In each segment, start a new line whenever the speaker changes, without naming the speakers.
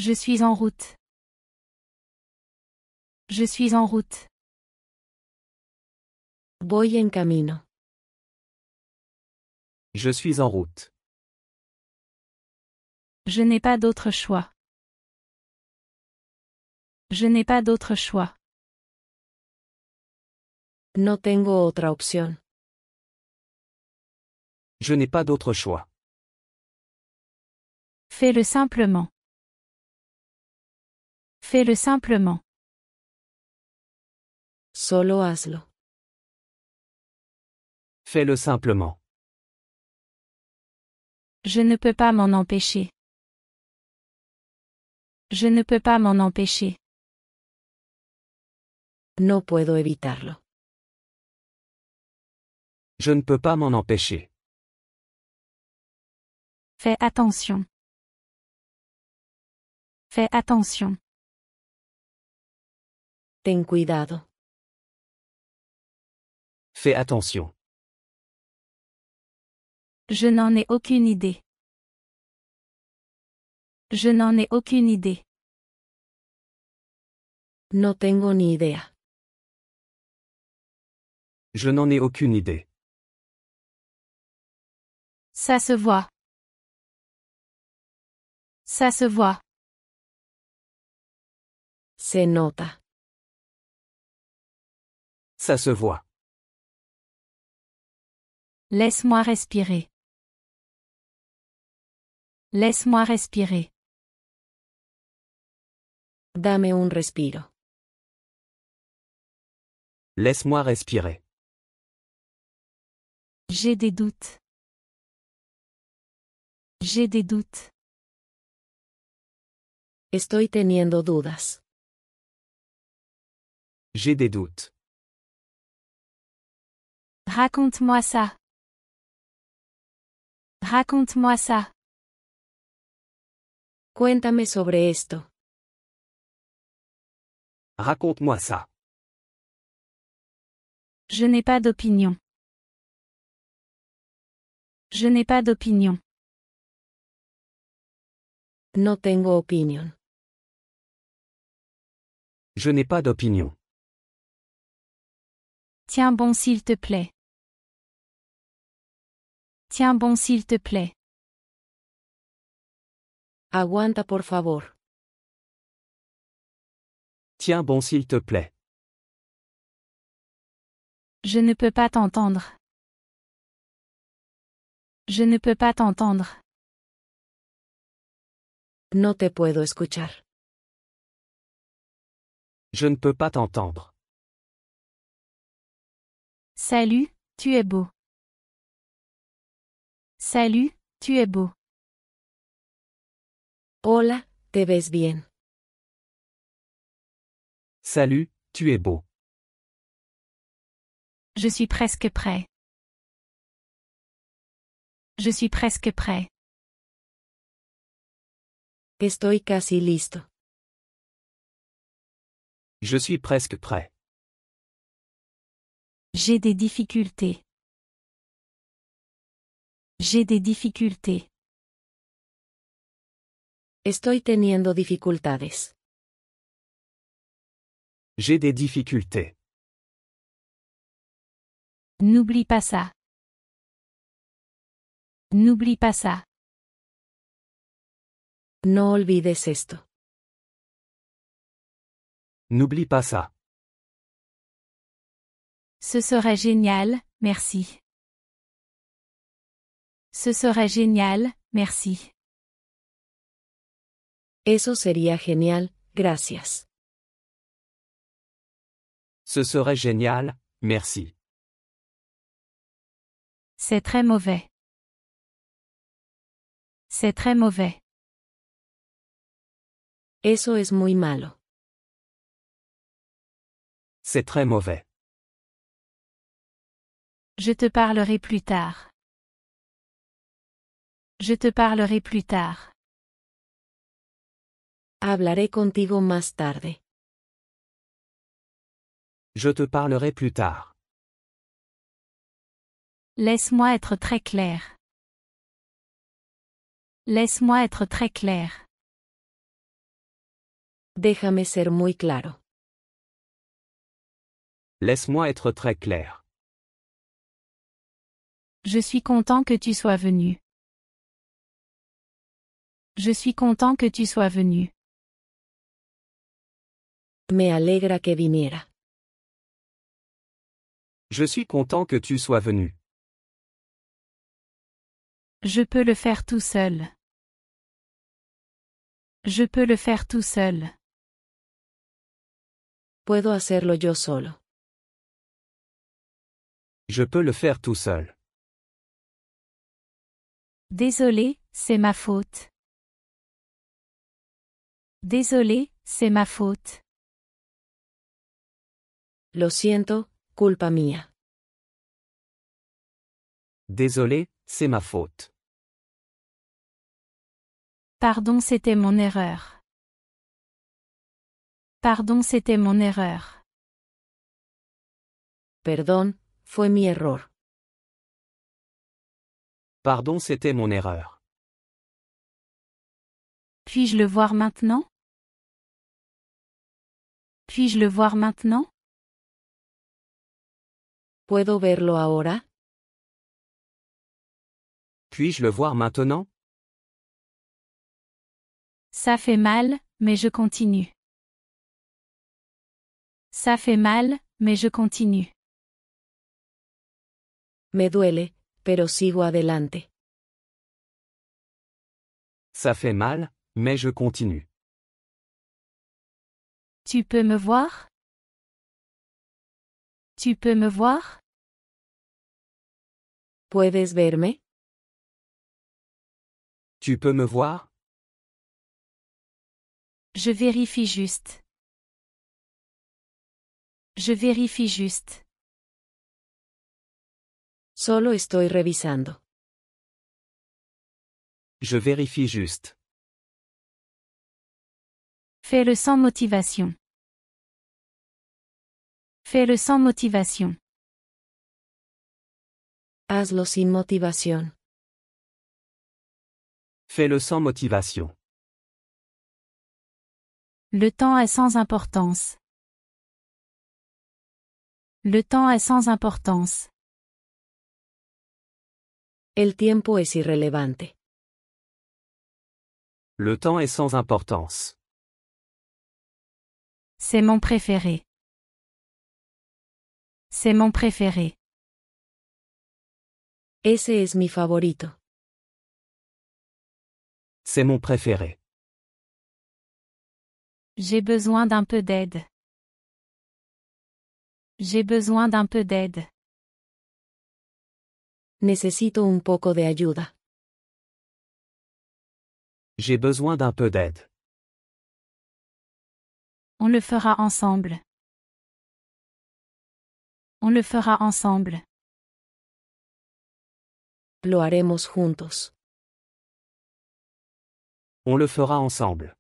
Je suis en route. Je suis en route.
Voy en camino.
Je suis en route.
Je n'ai pas d'autre choix. Je n'ai pas d'autre choix.
No tengo otra opción.
Je n'ai pas d'autre choix.
Fais-le simplement. Fais-le simplement.
Solo hazlo.
Fais-le simplement.
Je ne peux pas m'en empêcher. Je ne peux pas m'en empêcher.
No puedo evitarlo.
Je ne peux pas m'en empêcher.
Fais attention. Fais attention.
Ten cuidado.
Fais attention.
Je n'en ai aucune idée. Je n'en ai aucune idée.
No tengo ni idea.
Je n'en ai aucune idée.
Ça se voit. Ça se voit.
Se nota.
Ça se voit.
Laisse-moi respirer. Laisse-moi respirer.
Dame un respiro.
Laisse-moi respirer.
J'ai des doutes. J'ai des doutes.
Estoy teniendo dudas.
J'ai des doutes.
Raconte-moi ça. Raconte-moi ça.
Cuéntame sobre esto.
Raconte-moi ça.
Je n'ai pas d'opinion. Je n'ai pas d'opinion.
No tengo opinión.
Je n'ai pas d'opinion.
Tiens bon s'il te plaît. Tiens bon s'il te plaît.
Aguanta por favor.
Tiens bon s'il te plaît.
Je ne peux pas t'entendre. Je ne peux pas t'entendre.
No te puedo escuchar.
Je ne peux pas t'entendre.
Salut, tu es beau. Salut, tu es beau.
Hola, te ves bien.
Salut, tu es beau.
Je suis presque prêt. Je suis presque prêt.
Estoy casi listo.
Je suis presque prêt.
J'ai des difficultés. J'ai des difficultés.
Estoy teniendo dificultades.
J'ai des difficultés.
N'oublie pas ça. N'oublie pas ça.
No olvides esto.
N'oublie pas ça.
Ce serait génial, merci. Ce serait génial, merci.
Eso sería genial, gracias.
Ce serait génial, merci.
C'est très mauvais. C'est très mauvais.
Eso es muy malo.
C'est très mauvais.
Je te parlerai plus tard. Je te parlerai plus tard.
Hablaré contigo más tarde.
Je te parlerai plus tard.
Laisse-moi être très clair. Laisse-moi être très clair.
Déjame ser muy claro.
Laisse-moi être très clair.
Je suis content que tu sois venu. Je suis content que tu sois venu.
Me alegra que viniera.
Je suis content que tu sois venu.
Je peux le faire tout seul. Je peux le faire tout seul.
Puedo hacerlo yo solo.
Je peux le faire tout seul.
Désolé, c'est ma faute. Désolé, c'est ma faute.
Lo siento, culpa mía.
Désolé, c'est ma faute.
Pardon, c'était mon erreur. Pardon, c'était mon erreur.
Perdón, fue mi error.
Pardon, c'était mon erreur.
Puis-je le voir maintenant? Puis-je le voir maintenant?
¿Puedo verlo ahora?
Puis-je le voir maintenant?
Ça fait mal, mais je continue. Ça fait mal, mais je continue.
Me duele, pero sigo adelante.
Ça fait mal, mais je continue.
Tu peux me voir? Tu peux me voir?
¿Puedes verme?
Tu peux me voir?
Je vérifie juste. Je vérifie juste.
Solo estoy revisando.
Je vérifie juste.
Fais-le sans motivation. Fais-le sans motivation.
Hazlo sin motivación.
Fais-le sans motivation.
Le temps est sans importance. Le temps est sans importance.
El tiempo es irrelevante.
Le temps est sans importance.
C'est mon préféré. C'est mon préféré.
Ese es mi favorito.
C'est mon préféré.
J'ai besoin d'un peu d'aide. J'ai besoin d'un peu d'aide.
Necesito un poco de ayuda.
J'ai besoin d'un peu d'aide.
On le fera ensemble. On le fera ensemble.
Lo haremos juntos.
On le fera ensemble.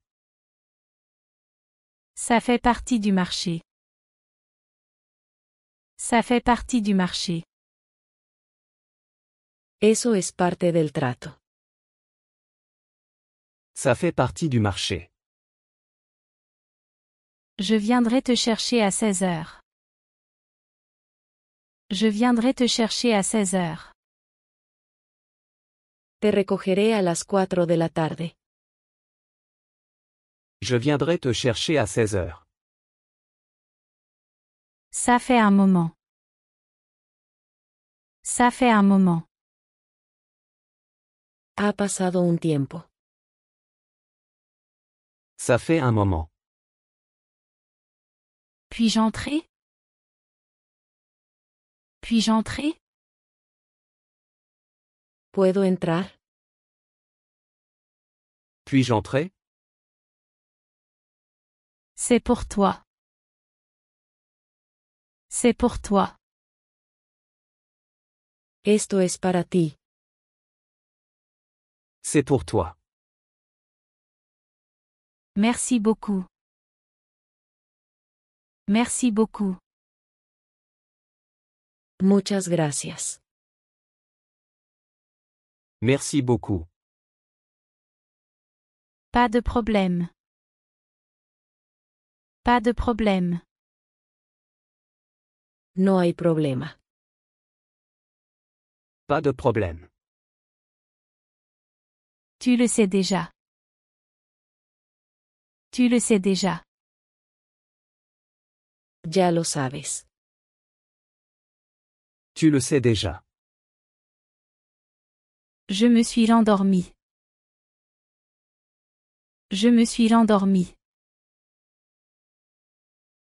Ça fait partie du marché. Ça fait partie du marché.
Eso es parte del trato.
Ça fait partie du marché.
Je viendrai te chercher à 16 heures. Je viendrai te chercher à 16 heures.
Te recogeré a las 4 de la tarde.
Je viendrai te chercher à 16 heures.
Ça fait un moment. Ça fait un moment.
Ha pasado un tiempo.
Ça fait un moment.
Puis-je entrer? Puis-je entrer?
¿Puedo entrar?
Puis-je entrer?
C'est pour toi. C'est pour toi.
Esto es para ti.
C'est pour toi.
Merci beaucoup. Merci beaucoup.
Muchas gracias.
Merci beaucoup.
Pas de problème. Pas de problème.
No hay problema.
Pas de problème.
Tu le sais déjà. Tu le sais déjà.
Ya lo sabes.
Tu le sais déjà.
Je me suis endormi. Je me suis endormi.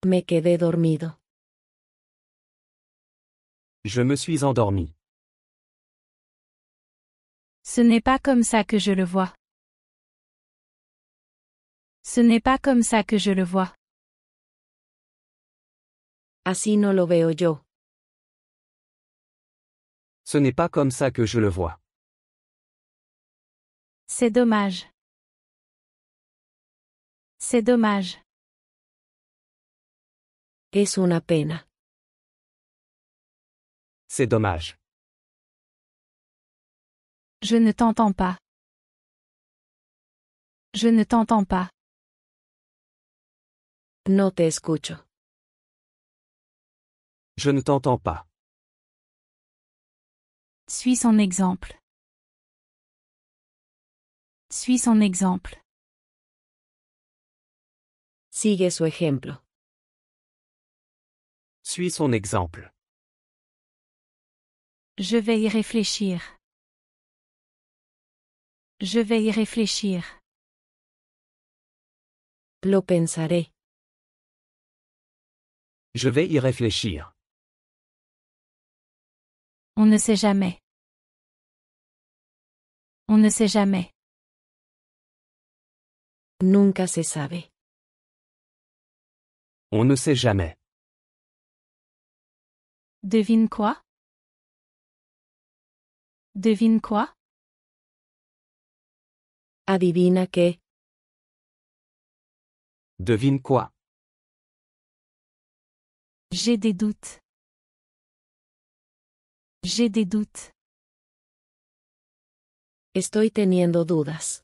Me quedé dormido.
Je me suis endormi.
Ce n'est pas comme ça que je le vois. Ce n'est pas comme ça que je le vois.
Así no lo veo yo.
Ce n'est pas comme ça que je le vois.
C'est dommage. C'est dommage.
Es una pena.
C'est dommage.
Je ne t'entends pas. Je ne t'entends pas.
No te escucho.
Je ne t'entends pas.
Suis son exemple. Suis son exemple.
Sigue su ejemplo.
Suis son exemple.
Je vais y réfléchir. Je vais y réfléchir.
Lo pensaré.
Je vais y réfléchir.
On ne sait jamais. On ne sait jamais.
Nunca se sabe.
On ne sait jamais.
Devine quoi? Devine quoi?
Adivina qué.
Devine quoi?
J'ai des doutes. J'ai des doutes.
Estoy teniendo dudas.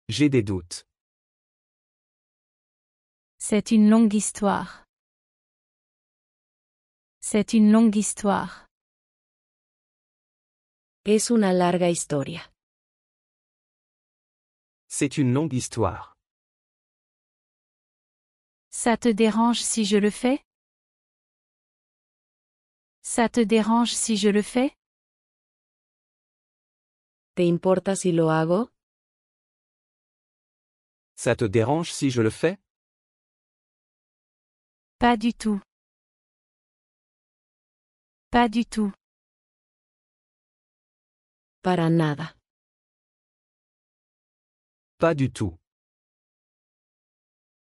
J'ai des doutes.
C'est une longue histoire. C'est une longue histoire.
Es una larga historia.
C'est une longue histoire.
Ça te dérange si je le fais? Ça te dérange si je le fais?
¿Te importa si lo hago?
Ça te dérange si je le fais?
Pas du tout. Pas du tout.
Para nada.
Pas du tout.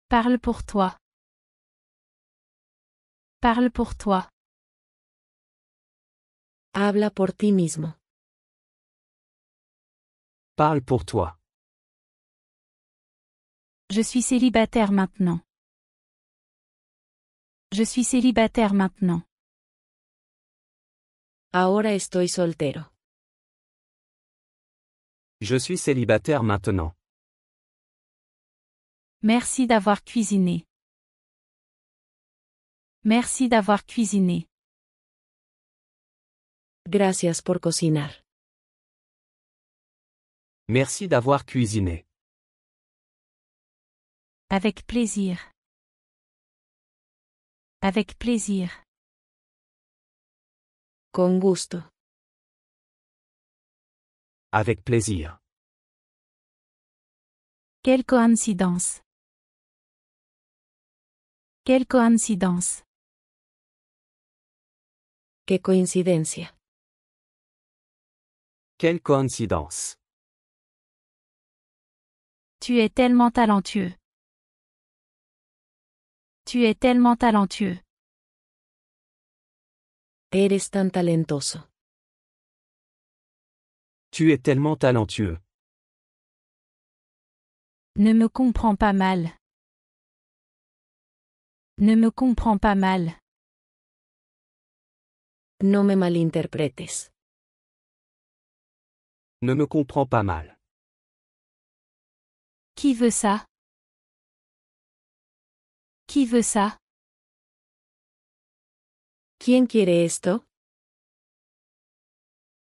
Parle pour toi. Parle pour toi.
Habla por ti mismo.
Parle pour toi.
Je suis célibataire maintenant. Je suis célibataire maintenant.
Ahora estoy soltero.
Je suis célibataire maintenant.
Merci d'avoir cuisiné. Merci d'avoir cuisiné.
Gracias por cocinar.
Merci d'avoir cuisiné.
Avec plaisir. Avec plaisir.
Con gusto.
Avec plaisir.
Quelle coïncidence. Quelle coïncidence.
Qué coincidencia.
Quelle coïncidence.
Tu es tellement talentueux. Tu es tellement talentueux.
Eres tan talentoso.
Tu es tellement talentueux.
Ne me comprends pas mal. Ne me comprends pas mal.
No me malinterpretes.
Ne me comprends pas mal.
Qui veut ça? Qui veut ça?
¿Quién quiere esto?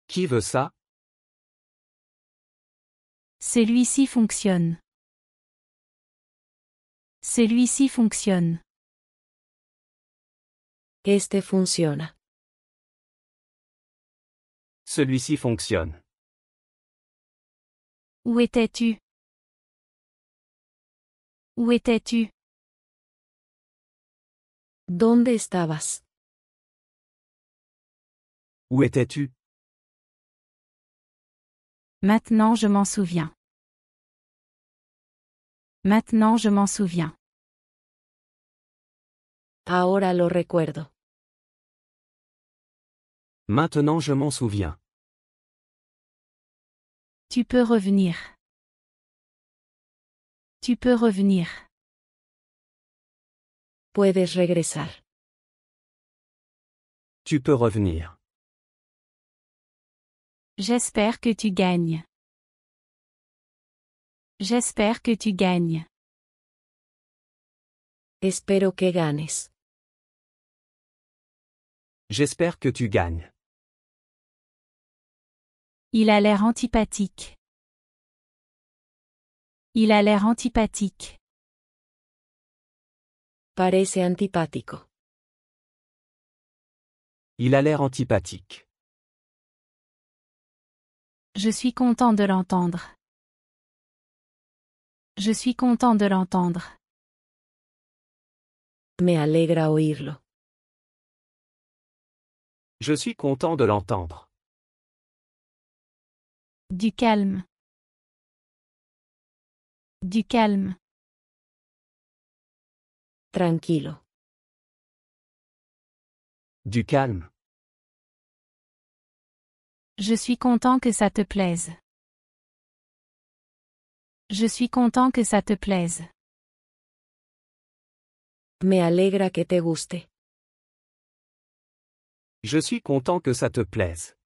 Qui veut ça?
Celui-ci fonctionne. Celui-ci fonctionne.
Este funciona.
Celui-ci fonctionne.
Où étais-tu? Où étais-tu?
¿Dónde estabas?
Où étais-tu?
Maintenant je m'en souviens. Maintenant je m'en souviens.
Ahora lo recuerdo.
Maintenant je m'en souviens.
Tu peux revenir. Tu peux revenir.
Puedes regresar.
Tu peux revenir.
J'espère que tu gagnes. J'espère que tu gagnes.
Espero que ganes.
J'espère que tu gagnes.
Il a l'air antipathique. Il a l'air antipathique.
Parece antipático.
Il a l'air antipathique.
Je suis content de l'entendre. Je suis content de l'entendre.
Me alegra oírlo.
Je suis content de l'entendre.
Du calme. Du calme.
Tranquilo.
Du calme.
Je suis content que ça te plaise. Je suis content que ça te plaise.
Me alegra que te guste.
Je suis content que ça te plaise.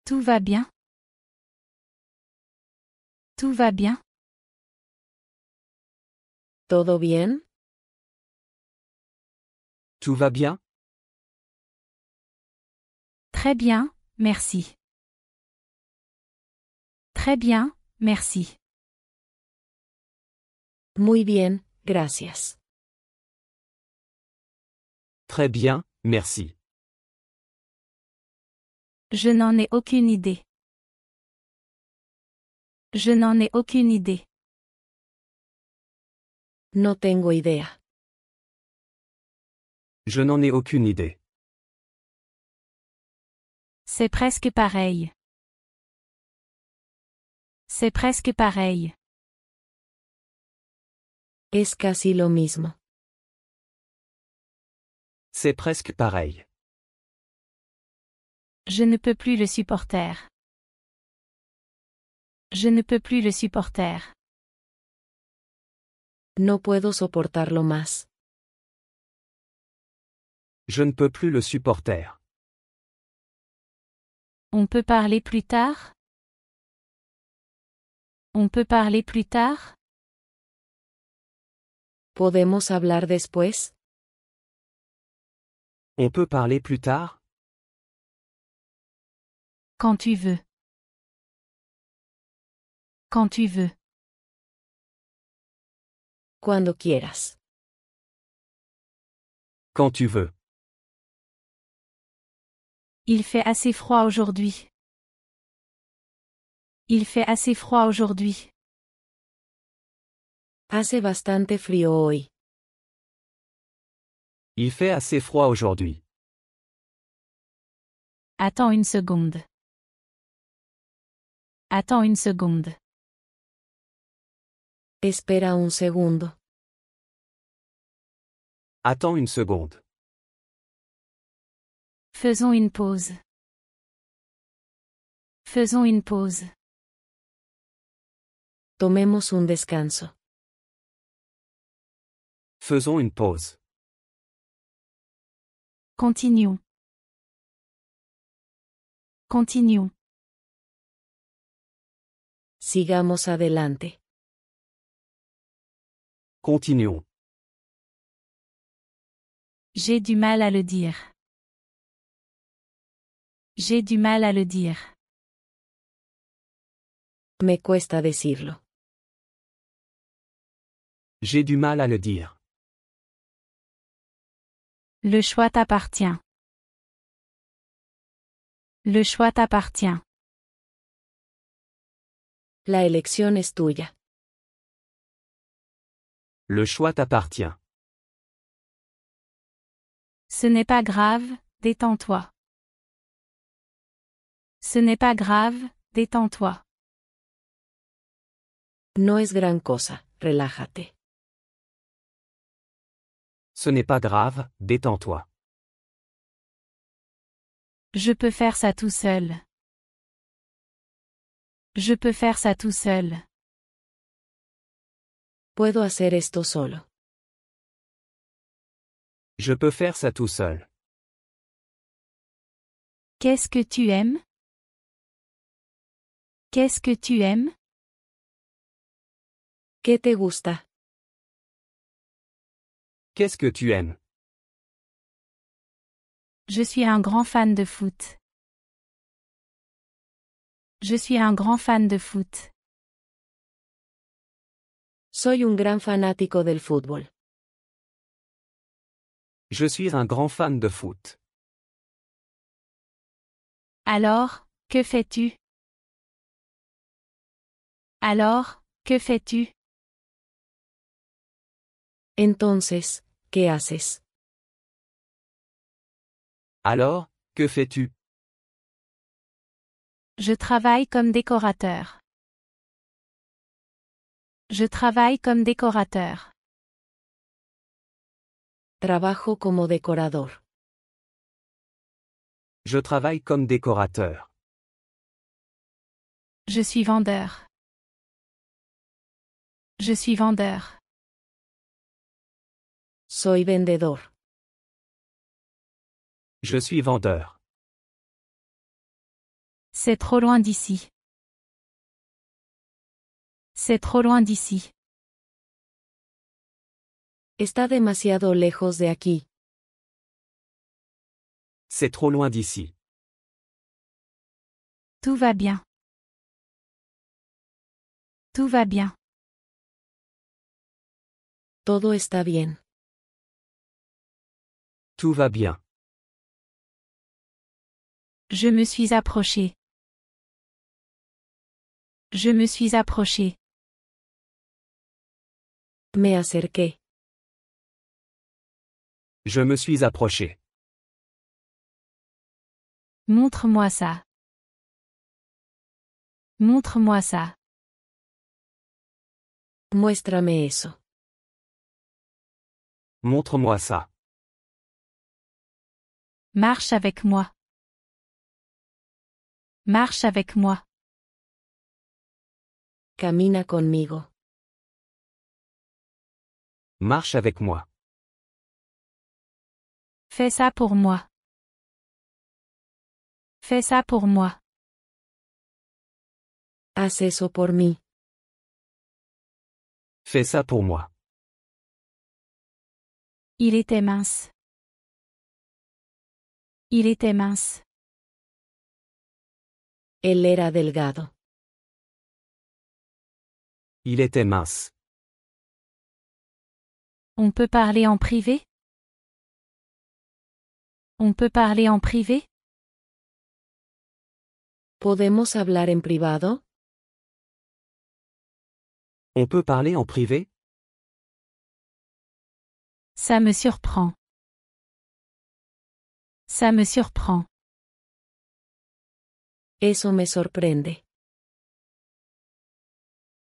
Tout va bien? Tout va bien?
¿Todo bien?
Tout va bien?
Très bien, merci. Très bien, merci.
Muy bien, gracias.
Très bien, merci.
Je n'en ai aucune idée. Je n'en ai aucune idée.
No tengo idea.
Je n'en ai aucune idée.
C'est presque pareil. C'est presque pareil.
Es casi lo mismo.
C'est presque pareil.
Je ne peux plus le supporter. Je ne peux plus le supporter.
No puedo soportarlo más.
Je ne peux plus le supporter.
On peut parler plus tard? On peut parler plus tard?
¿Podemos hablar después?
On peut parler plus tard?
Quand tu veux. Quand tu veux.
Cuando quieras.
Quand tu veux.
Il fait assez froid aujourd'hui. Il fait assez froid aujourd'hui.
Hace bastante frío hoy.
Il fait assez froid aujourd'hui.
Attends une seconde. Attends une seconde.
Espera un segundo.
Attends une seconde.
Faisons une pause. Faisons une pause.
Tomemos un descanso.
Faisons une pause.
Continuons. Continuons.
Sigamos adelante.
Continuons.
J'ai du mal à le dire. J'ai du mal à le dire.
Me cuesta decirlo.
J'ai du mal à le dire.
Le choix t'appartient. Le choix t'appartient.
La elección es tuya.
Le choix t'appartient.
Ce n'est pas grave, détends-toi. Ce n'est pas grave, détends-toi.
No es gran cosa, relájate.
Ce n'est pas grave, détends-toi.
Je peux faire ça tout seul. Je peux faire ça tout seul.
Puedo hacer esto solo.
Je peux faire ça tout seul.
Qu'est-ce que tu aimes? Qu'est-ce que tu aimes?
¿Qué te gusta?
Qu'est-ce que tu aimes?
Je suis un grand fan de foot. Je suis un grand fan de foot.
Soy un gran fanático del fútbol.
Je suis un grand fan de foot.
Alors, que fais-tu? Alors, que fais-tu?
Entonces, ¿qué haces?
Alors, que fais-tu?
Je travaille comme décorateur. Je travaille comme décorateur.
Trabajo como decorador.
Je travaille comme décorateur.
Je suis vendeur. Je suis vendeur.
Soy vendedor.
Je suis vendeur.
C'est trop loin d'ici. C'est trop loin d'ici.
Está demasiado lejos de aquí.
C'est trop loin d'ici.
Tout va bien. Tout va bien.
Todo está bien.
Tout va bien.
Je me suis approché. Je me suis approché.
Me acerqué.
Je me suis approché.
Montre-moi ça. Montre-moi ça.
Muéstrame eso.
Montre-moi ça.
Marche avec moi. Marche avec moi.
Camina conmigo.
Marche avec moi.
Fais ça pour moi. Fais ça pour moi.
Haz eso por mí.
Fais ça pour moi.
Il était mince. Il était mince.
Él era delgado.
Il était mince.
On peut parler en privé? On peut parler en privé?
¿Podemos hablar en privado?
On peut parler en privé?
Ça me surprend. Ça me surprend.
Eso me sorprende.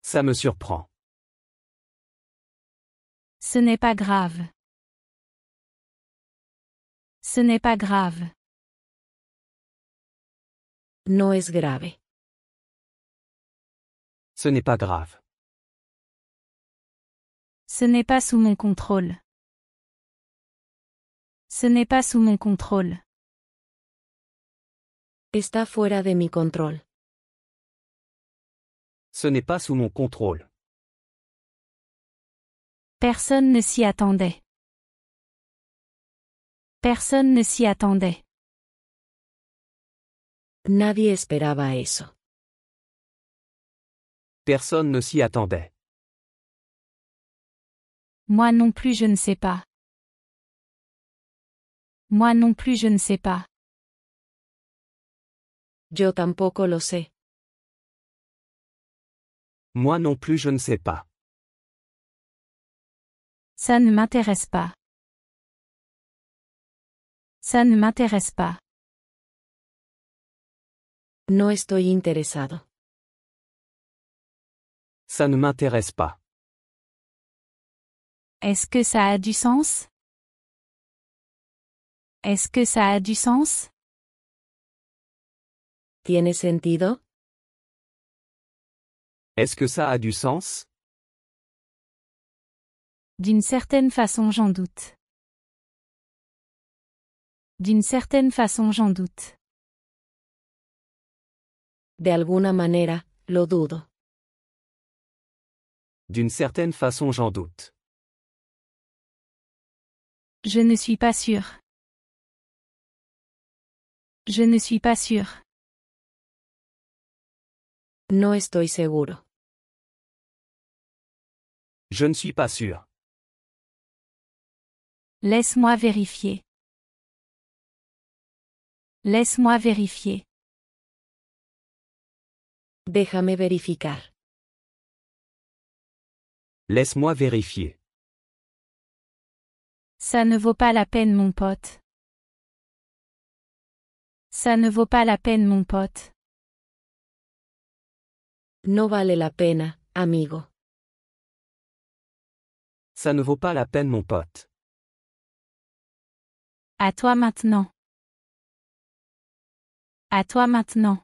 Ça me surprend.
Ce n'est pas grave. Ce n'est pas grave.
No es grave.
Ce n'est pas grave.
Ce n'est pas sous mon contrôle. Ce n'est pas sous mon contrôle.
Está fuera de mi control.
Ce n'est pas sous mon contrôle.
Personne ne s'y attendait. Personne ne s'y attendait.
Nadie esperaba eso.
Personne ne s'y attendait.
Moi non plus je ne sais pas. Moi non plus je ne sais pas.
Yo tampoco lo sé.
Moi non plus je ne sais pas.
Ça ne m'intéresse pas. Ça ne m'intéresse pas.
No estoy interesado.
Ça ne m'intéresse pas.
Est-ce que ça a du sens? Est-ce que ça a du sens?
¿Tiene sentido?
Est-ce que ça a du sens?
D'une certaine façon j'en doute. D'une certaine façon j'en doute.
De alguna manera, lo dudo.
D'une certaine façon j'en doute.
Je ne suis pas sûr. Je ne suis pas sûr.
No estoy seguro.
Je ne suis pas sûr.
Laisse-moi vérifier. Laisse-moi vérifier.
Déjame verificar.
Laisse-moi vérifier.
Ça ne vaut pas la peine mon pote. Ça ne vaut pas la peine mon pote.
No vale la pena, amigo.
Ça ne vaut pas la peine mon pote.
À toi maintenant. À toi maintenant.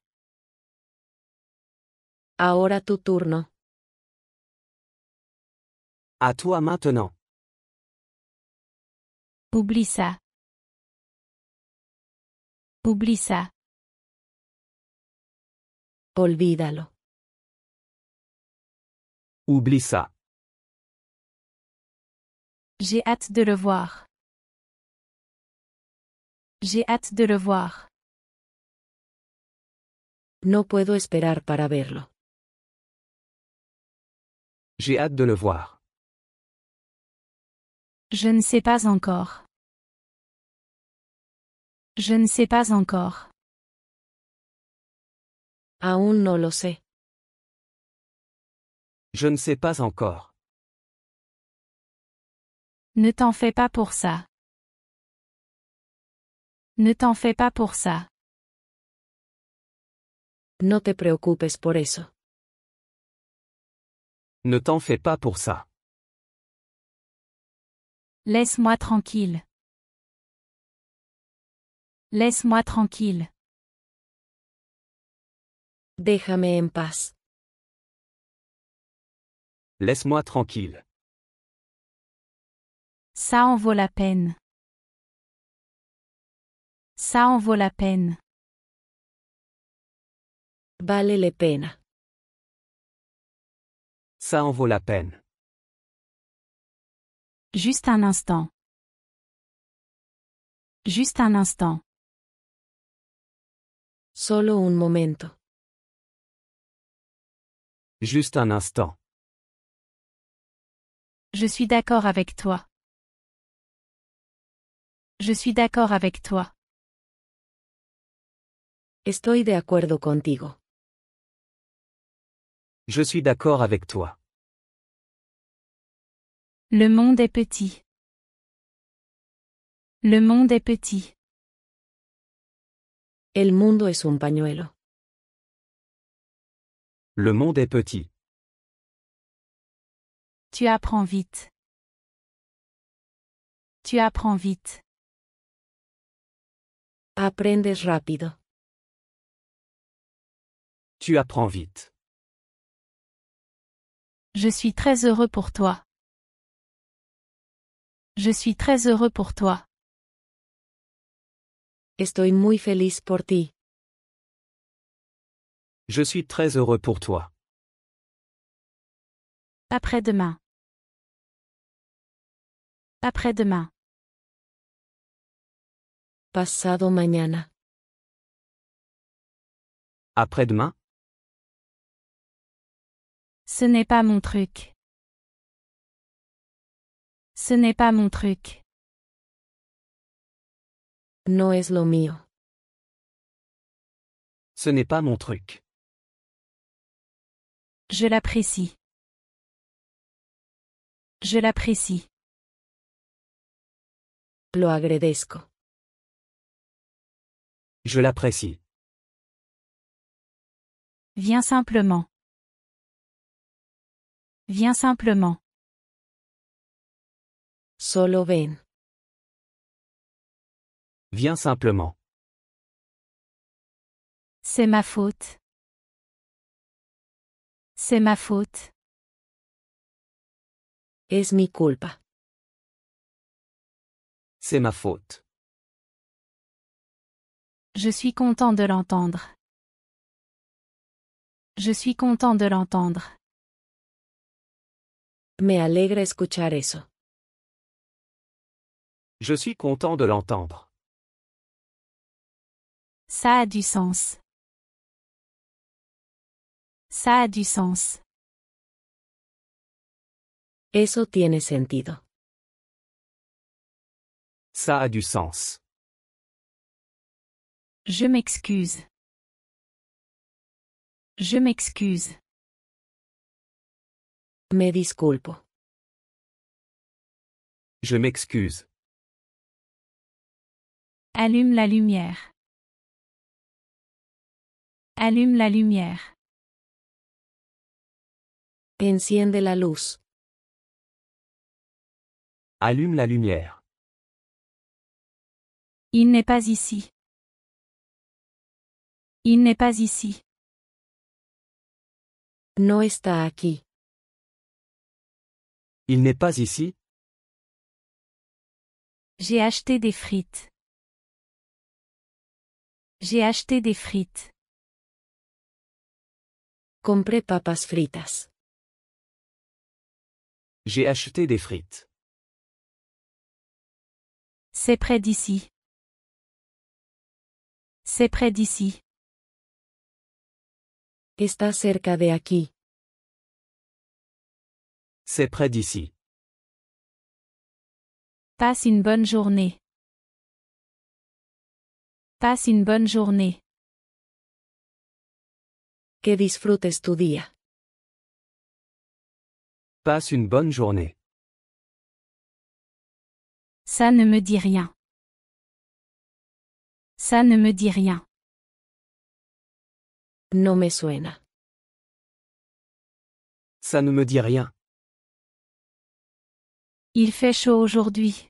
Ahora tu turno.
À toi maintenant.
Oublie ça. Oublie ça.
Olvídalo.
Oublie ça.
J'ai hâte de le voir. J'ai hâte de le voir.
No puedo esperar para verlo.
J'ai hâte de le voir.
Je ne sais pas encore. Je ne sais pas encore.
Aún no lo sé.
Je ne sais pas encore.
Ne t'en fais pas pour ça. Ne t'en fais pas pour ça.
No te preocupes por eso.
Ne t'en fais pas pour ça.
Laisse-moi tranquille. Laisse-moi tranquille.
Déjame en paz.
Laisse-moi tranquille.
Ça en vaut la peine. Ça en vaut la peine.
Vale la pena.
Ça en vaut la peine.
Juste un instant. Juste un instant.
Solo un momento.
Juste un instant.
Je suis d'accord avec toi. Je suis d'accord avec toi.
Estoy de acuerdo contigo.
Je suis d'accord avec toi.
Le monde est petit. Le monde est petit.
El mundo es un pañuelo.
Le monde est petit.
Tu apprends vite. Tu apprends vite.
Aprendes rápido.
Tu apprends vite.
Je suis très heureux pour toi. Je suis très heureux pour toi.
Estoy muy feliz por ti.
Je suis très heureux pour toi.
Après-demain. Après-demain.
Pasado mañana.
Après-demain?
Ce n'est pas mon truc. Ce n'est pas mon truc.
No es lo mío.
Ce n'est pas mon truc.
Je l'apprécie. Je l'apprécie.
Lo agradezco.
Je l'apprécie.
Viens simplement. Viens simplement.
Solo ven.
Viens simplement.
C'est ma faute. C'est ma faute.
Es mi culpa.
C'est ma faute.
Je suis content de l'entendre. Je suis content de l'entendre.
Me alegra escuchar eso.
Je suis content de l'entendre.
Ça a du sens. Ça a du sens.
Eso tiene sentido.
Ça a du sens.
Je m'excuse. Je m'excuse.
Me disculpo.
Je m'excuse.
Allume la lumière. Allume la lumière.
Enciende la luz.
Allume la lumière.
Il n'est pas ici. Il n'est pas ici.
No está aquí.
Il n'est pas ici.
J'ai acheté des frites. J'ai acheté des frites.
Compré papas fritas.
J'ai acheté des frites.
C'est près d'ici. C'est près d'ici.
Está cerca de aquí.
C'est près d'ici.
Passe une bonne journée. Passe une bonne journée.
Que disfrutes tu día.
Passe une bonne journée.
Ça ne me dit rien. Ça ne me dit rien.
No me suena.
Ça ne me dit rien.
Il fait chaud aujourd'hui.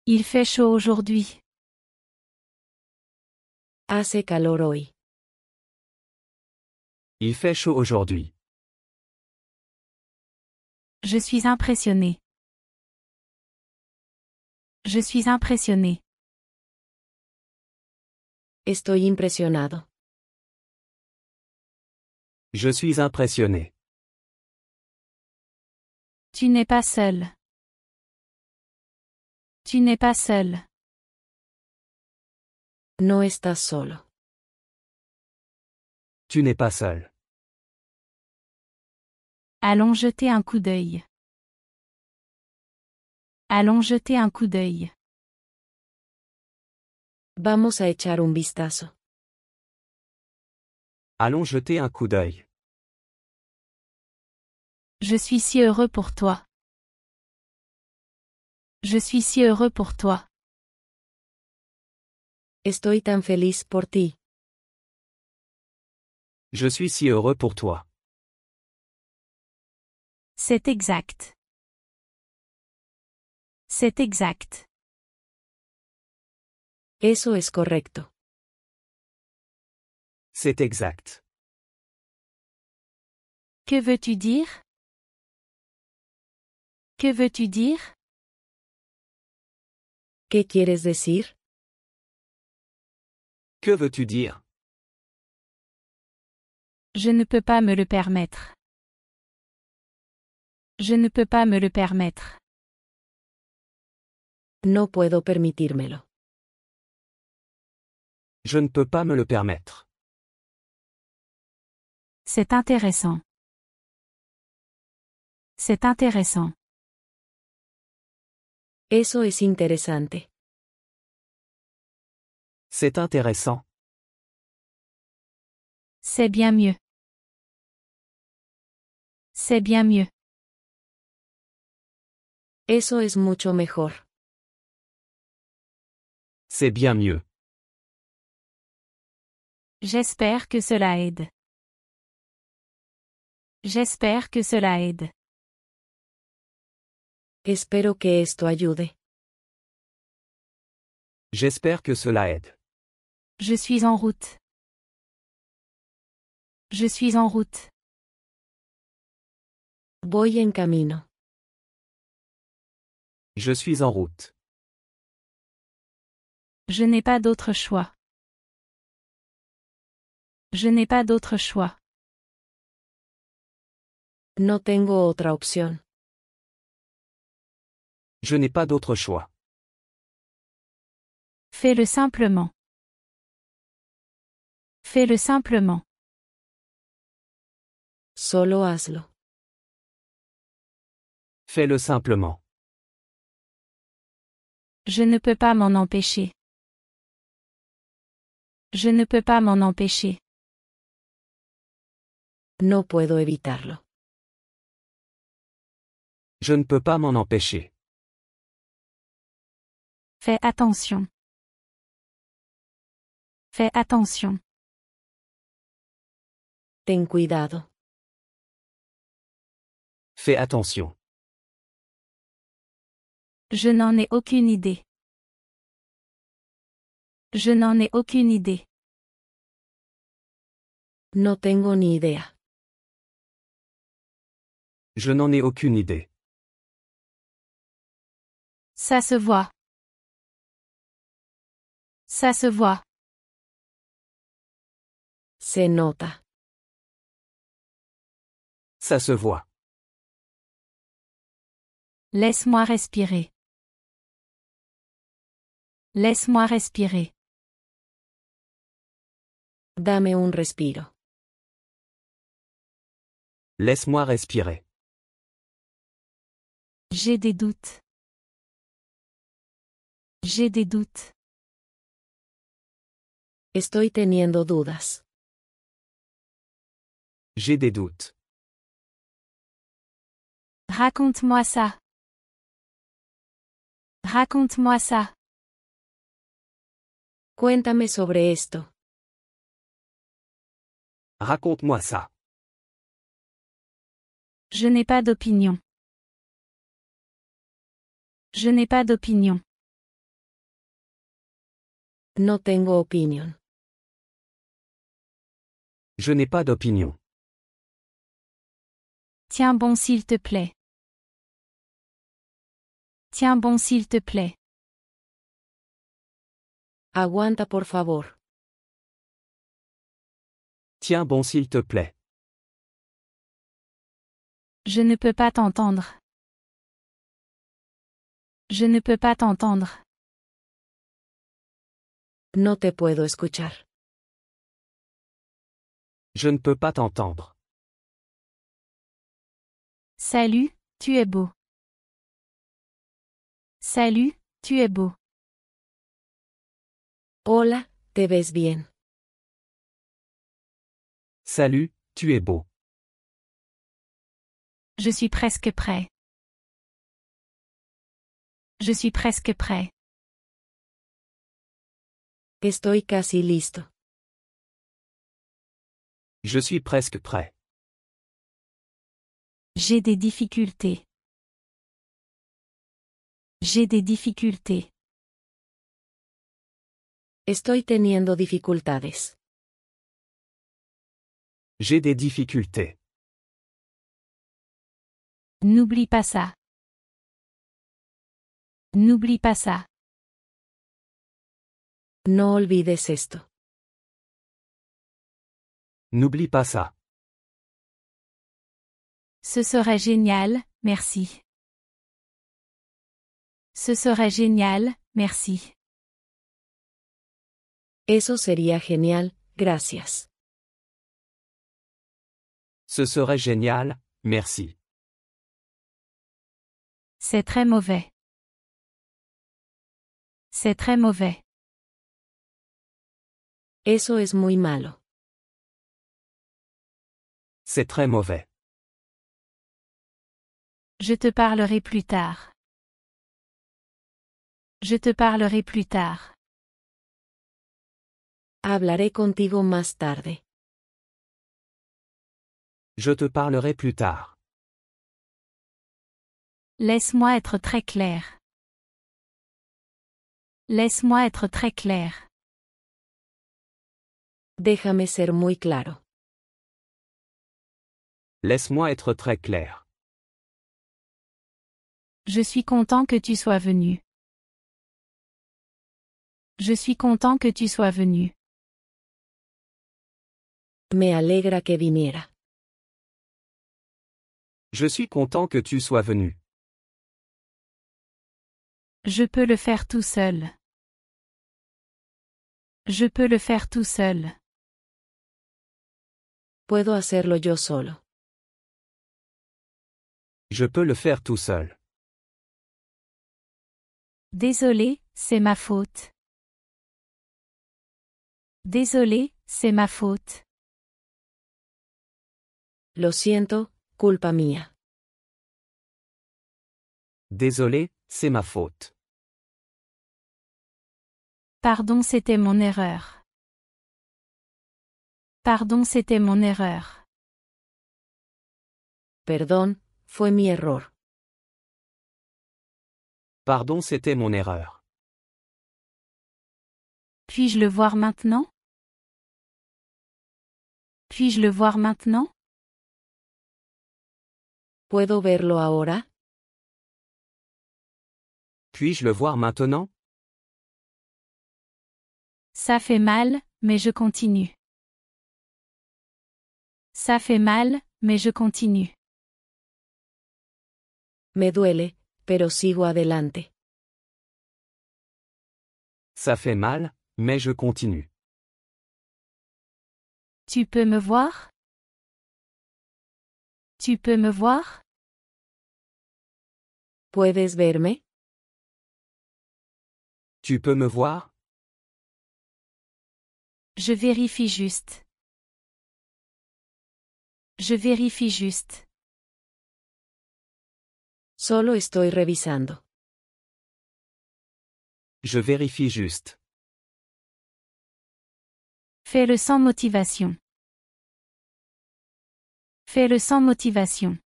Il fait chaud aujourd'hui.
Hace calor hoy.
Il fait chaud aujourd'hui.
Je suis impressionné. Je suis impressionné.
Estoy impresionado.
Je suis impressionné.
Tu n'es pas seul. Tu n'es pas seul.
No estás solo.
Tu n'es pas seul.
Allons jeter un coup d'œil. Allons jeter un coup d'œil.
Vamos a echar un vistazo.
Allons jeter un coup d'œil.
Je suis si heureux pour toi. Je suis si heureux pour toi.
Estoy tan feliz por ti.
Je suis si heureux pour toi.
C'est exact. C'est exact.
Eso es correcto.
C'est exact.
Que veux-tu dire? Que veux-tu dire?
¿Qué quieres decir?
Que veux-tu dire?
Je ne peux pas me le permettre. Je ne peux pas me le permettre.
No puedo permitírmelo.
Je ne peux pas me le permettre.
C'est intéressant. C'est intéressant.
Eso es interesante.
C'est intéressant.
C'est bien mieux. C'est bien mieux.
Eso es mucho mejor.
C'est bien mieux.
J'espère que cela aide. J'espère que cela aide.
Espero que esto ayude.
J'espère que cela aide.
Je suis en route. Je suis en route.
Voy en camino.
Je suis en route.
Je n'ai pas d'autre choix. Je n'ai pas d'autre choix.
No tengo otra opción.
Je n'ai pas d'autre choix.
Fais-le simplement. Fais-le simplement.
Solo hazlo.
Fais-le simplement.
Je ne peux pas m'en empêcher. Je ne peux pas m'en empêcher.
No puedo evitarlo.
Je ne peux pas m'en empêcher.
Fais attention. Fais attention.
Ten cuidado.
Fais attention.
Je n'en ai aucune idée. Je n'en ai aucune idée.
No tengo ni idea.
Je n'en ai aucune idée.
Ça se voit. Ça se voit.
Se nota.
Ça se voit.
Laisse-moi respirer. Laisse-moi respirer.
Dame un respiro.
Laisse-moi respirer.
J'ai des doutes. J'ai des doutes.
Estoy teniendo dudas.
J'ai des doutes.
Raconte-moi ça. Raconte-moi ça.
Cuéntame sobre esto.
Raconte-moi ça.
Je n'ai pas d'opinion. Je n'ai pas d'opinion.
No tengo opinión.
Je n'ai pas d'opinion.
Tiens bon s'il te plaît. Tiens bon s'il te plaît.
Aguanta por favor.
Tiens bon s'il te plaît.
Je ne peux pas t'entendre. Je ne peux pas t'entendre.
No te puedo escuchar.
Je ne peux pas t'entendre.
Salut, tu es beau. Salut, tu es beau.
Hola, te ves bien.
Salut, tu es beau.
Je suis presque prêt. Je suis presque prêt.
Estoy casi listo.
Je suis presque prêt.
J'ai des difficultés. J'ai des difficultés.
Estoy teniendo dificultades.
J'ai des difficultés.
N'oublie pas ça. N'oublie pas ça.
No olvides esto.
N'oublie pas ça.
Ce serait génial, merci. Ce serait génial, merci.
Eso sería genial, gracias.
Ce serait génial, merci.
C'est très mauvais. C'est très mauvais.
Eso es muy malo.
C'est très mauvais.
Je te parlerai plus tard. Je te parlerai plus tard.
Hablaré contigo más tarde.
Je te parlerai plus tard.
Laisse-moi être très clair. Laisse-moi être très clair.
Déjame ser muy claro.
Laisse-moi être très clair.
Je suis content que tu sois venu. Je suis content que tu sois venu.
Me alegra que viniera.
Je suis content que tu sois venu.
Je peux le faire tout seul. Je peux le faire tout seul.
Puedo hacerlo yo solo.
Je peux le faire tout seul.
Désolé, c'est ma faute. Désolé, c'est ma faute.
Lo siento, culpa mía.
Désolé, c'est ma faute.
Pardon, c'était mon erreur. Pardon, c'était mon erreur.
Perdón, fue mi error.
Pardon, c'était mon erreur.
Puis-je le voir maintenant? Puis-je le voir maintenant?
¿Puedo verlo ahora?
Puis-je le voir maintenant?
Ça fait mal, mais je continue. Ça fait mal, mais je continue.
Me duele, pero sigo adelante.
Ça fait mal, mais je continue.
Tu peux me voir? Tu peux me voir?
¿Puedes verme?
Tu peux me voir?
Je vérifie juste. Je vérifie juste.
Solo estoy revisando.
Je vérifie juste.
Fais-le sans motivation. Fais-le sans motivation.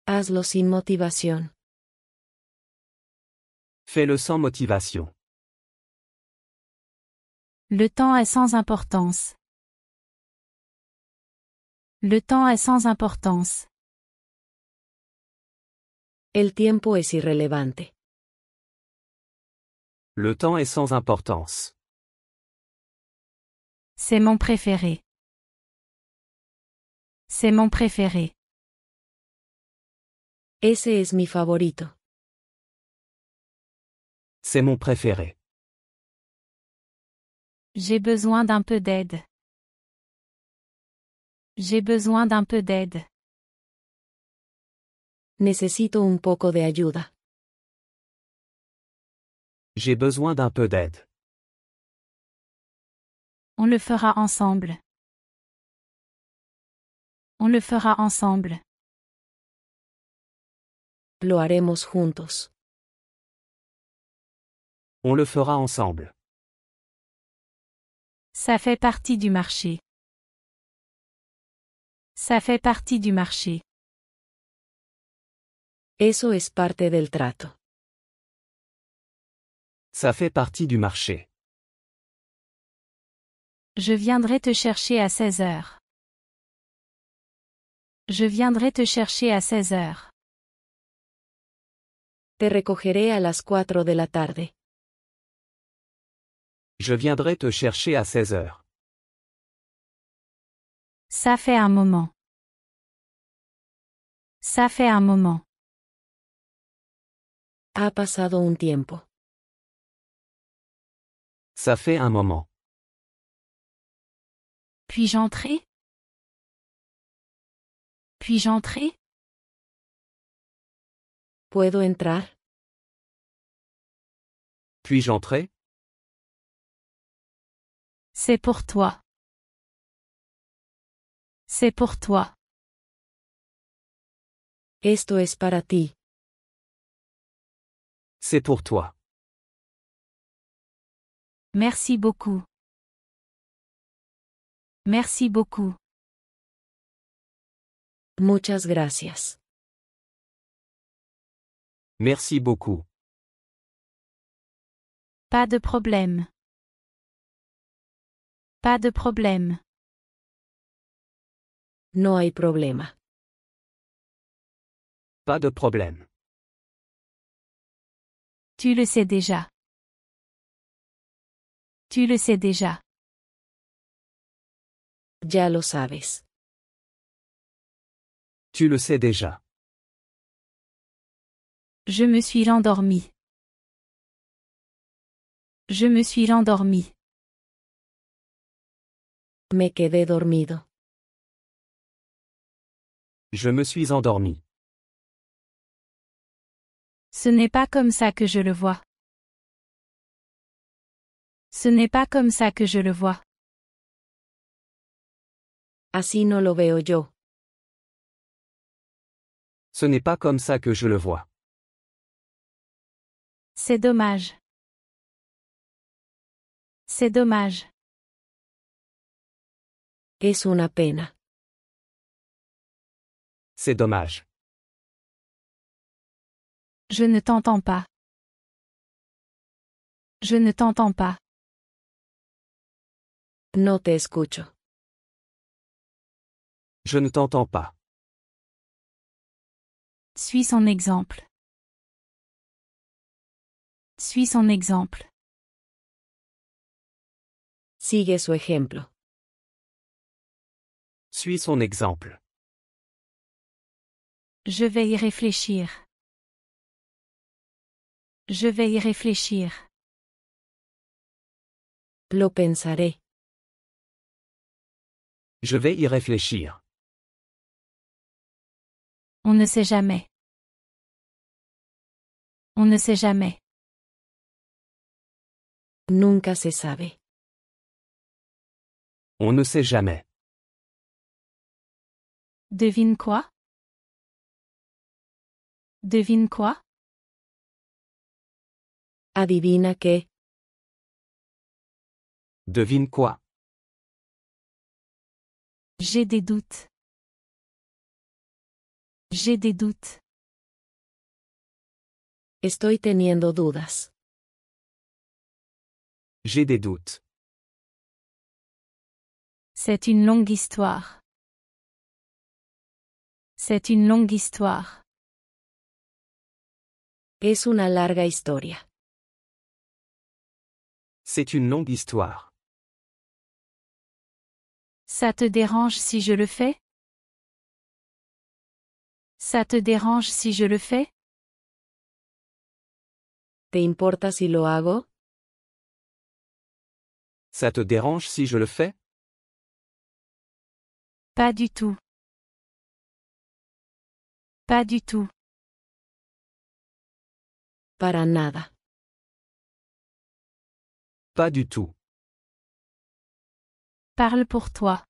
Hazlo sin motivación.
Fais-le sans motivation.
Le temps est sans importance. Le temps est sans importance.
El tiempo es irrelevante.
Le temps est sans importance.
C'est mon préféré. C'est mon préféré.
Ese es mi favorito.
C'est mon préféré.
J'ai besoin d'un peu d'aide. J'ai besoin d'un peu d'aide.
Necesito un poco de ayuda.
J'ai besoin d'un peu d'aide.
On le fera ensemble. On le fera ensemble.
Lo haremos juntos.
On le fera ensemble.
Ça fait partie du marché. Ça fait partie du marché.
Eso es parte del trato.
Ça fait partie du marché.
Je viendrai te chercher à 16 heures. Je viendrai te chercher à 16 heures.
Te recogeré a las 4 de la tarde.
Je viendrai te chercher à 16 heures.
Ça fait un moment. Ça fait un moment.
Ha pasado un tiempo.
Ça fait un moment.
Puis-je entrer? Puis-je entrer?
¿Puedo entrar?
Puis-je entrer?
C'est pour toi. C'est pour toi.
Esto es para ti.
C'est pour toi.
Merci beaucoup. Merci beaucoup.
Muchas gracias.
Merci beaucoup.
Pas de problème. Pas de problème.
No hay problema.
Pas de problème.
Tu le sais déjà. Tu le sais déjà.
Ya lo sabes.
Tu le sais déjà.
Je me suis endormi. Je me suis endormi.
Me quedé dormido.
Je me suis endormi.
Ce n'est pas comme ça que je le vois. Ce n'est pas comme ça que je le vois.
Así no lo veo yo.
Ce n'est pas comme ça que je le vois.
C'est dommage. C'est dommage.
Es una pena.
C'est dommage.
Je ne t'entends pas. Je ne t'entends pas.
No te escucho.
Je ne t'entends pas.
Suis son exemple. Suis son exemple.
Sigue su ejemplo.
Suis son exemple.
Je vais y réfléchir. Je vais y réfléchir.
Lo pensaré.
Je vais y réfléchir.
On ne sait jamais. On ne sait jamais.
Nunca se sabe.
On ne sait jamais.
Devine quoi? Devine quoi?
Adivina qué.
Devine quoi?
J'ai des doutes. J'ai des doutes.
Estoy teniendo dudas.
J'ai des doutes.
C'est une longue histoire. C'est une longue histoire.
Es una larga historia.
C'est une longue histoire.
Ça te dérange si je le fais? Ça te dérange si je le fais?
¿Te importa si lo hago?
Ça te dérange si je le fais?
Pas du tout. Pas du tout.
Para nada.
Pas du tout.
Parle pour toi.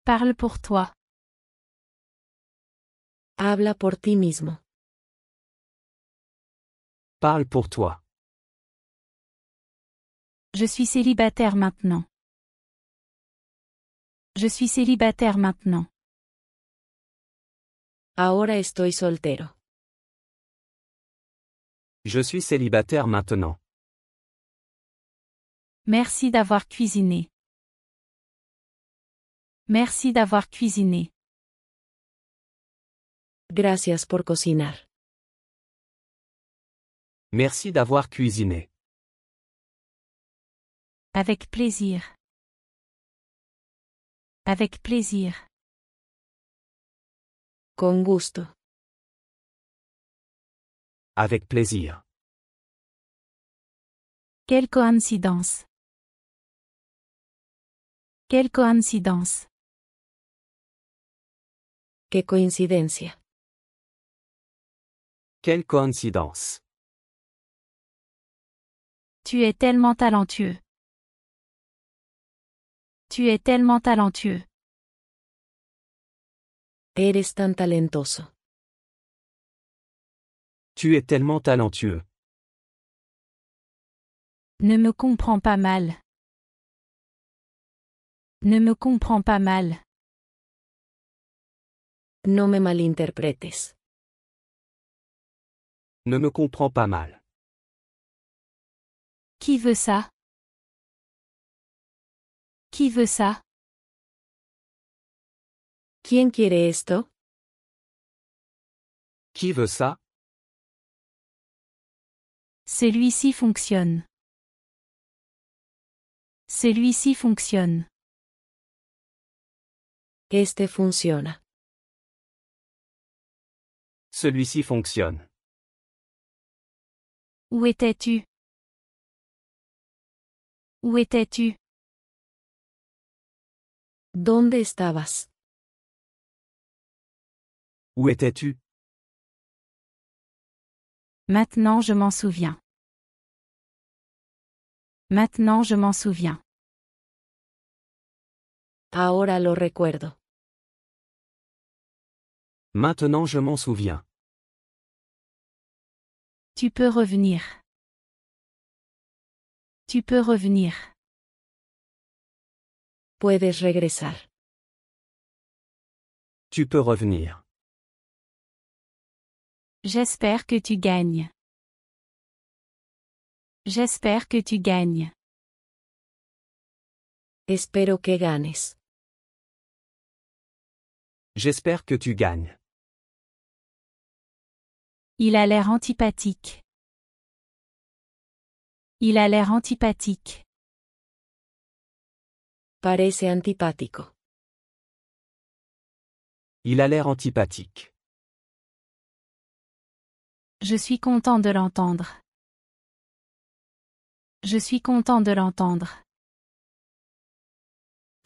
Parle pour toi.
Habla por ti mismo.
Parle pour toi.
Je suis célibataire maintenant. Je suis célibataire maintenant.
Ahora estoy soltero.
Je suis célibataire maintenant.
Merci d'avoir cuisiné. Merci d'avoir cuisiné.
Gracias por cocinar.
Merci d'avoir cuisiné.
Avec plaisir. Avec plaisir.
Con gusto.
Avec plaisir.
Quelle coïncidence. Quelle coïncidence.
Qué coincidencia.
Quelle coïncidence.
Tu es tellement talentueux. Tu es tellement talentueux.
Eres tan talentoso.
Tu es tellement talentueux.
Ne me comprends pas mal. Ne me comprends pas mal.
No me malinterpretes.
Ne me comprends pas mal.
Qui veut ça? Qui veut ça?
¿Quién quiere esto?
Qui veut ça?
Celui-ci fonctionne. Celui-ci fonctionne.
Este funciona.
Celui-ci fonctionne.
Où étais-tu? Où étais-tu?
¿Dónde estabas?
Où étais-tu?
Maintenant je m'en souviens. Maintenant je m'en souviens.
Ahora lo recuerdo.
Maintenant je m'en souviens.
Tu peux revenir. Tu peux revenir.
Puedes regresar.
Tu peux revenir.
J'espère que tu gagnes. J'espère que tu gagnes.
Espero que ganes.
J'espère que tu gagnes.
Il a l'air antipathique. Il a l'air antipathique.
Parece antipático.
Il a l'air antipathique.
Je suis content de l'entendre. Je suis content de l'entendre.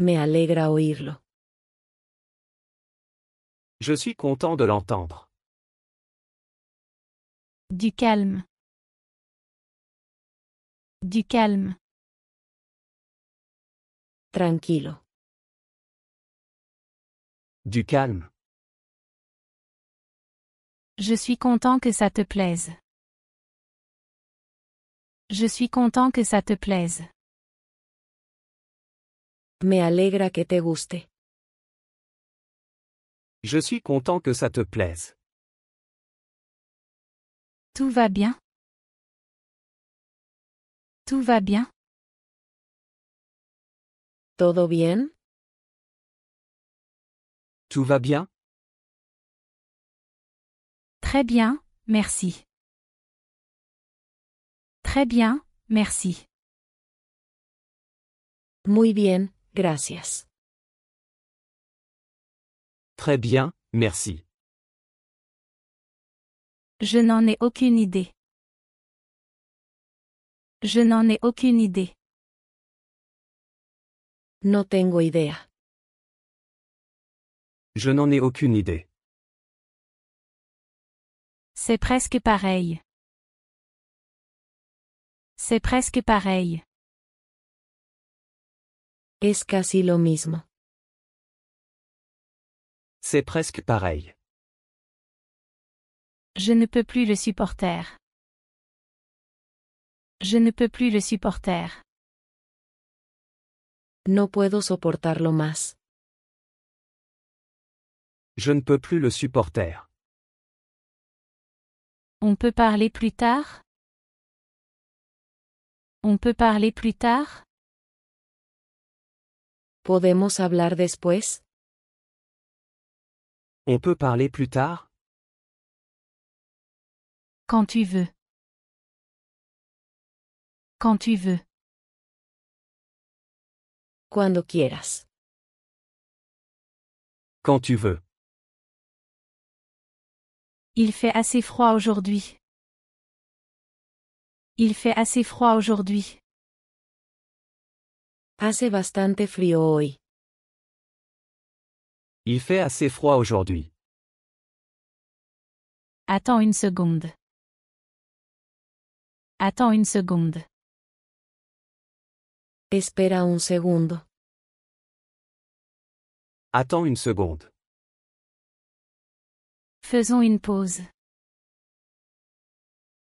Me alegra oírlo.
Je suis content de l'entendre.
Du calme. Du calme.
Tranquilo.
Du calme.
Je suis content que ça te plaise. Je suis content que ça te plaise.
Me alegra que te guste.
Je suis content que ça te plaise.
Tout va bien? Tout va bien?
¿Todo bien?
Tout va bien?
Très bien, merci. Très bien, merci.
Muy bien, gracias.
Très bien, merci.
Je n'en ai aucune idée. Je n'en ai aucune idée.
No tengo idea.
Je n'en ai aucune idée.
C'est presque pareil. C'est presque pareil.
Es casi lo mismo.
C'est presque pareil.
Je ne peux plus le supporter. Je ne peux plus le supporter.
No puedo soportarlo más.
Je ne peux plus le supporter.
On peut parler plus tard? On peut parler plus tard?
¿Podemos hablar después?
On peut parler plus tard?
Quand tu veux. Quand tu veux.
Cuando quieras.
Quand tu veux.
Il fait assez froid aujourd'hui. Il fait assez froid aujourd'hui.
Hace bastante frío hoy.
Il fait assez froid aujourd'hui.
Attends une seconde. Attends une seconde.
Espera un segundo.
Attends une seconde.
Faisons une pause.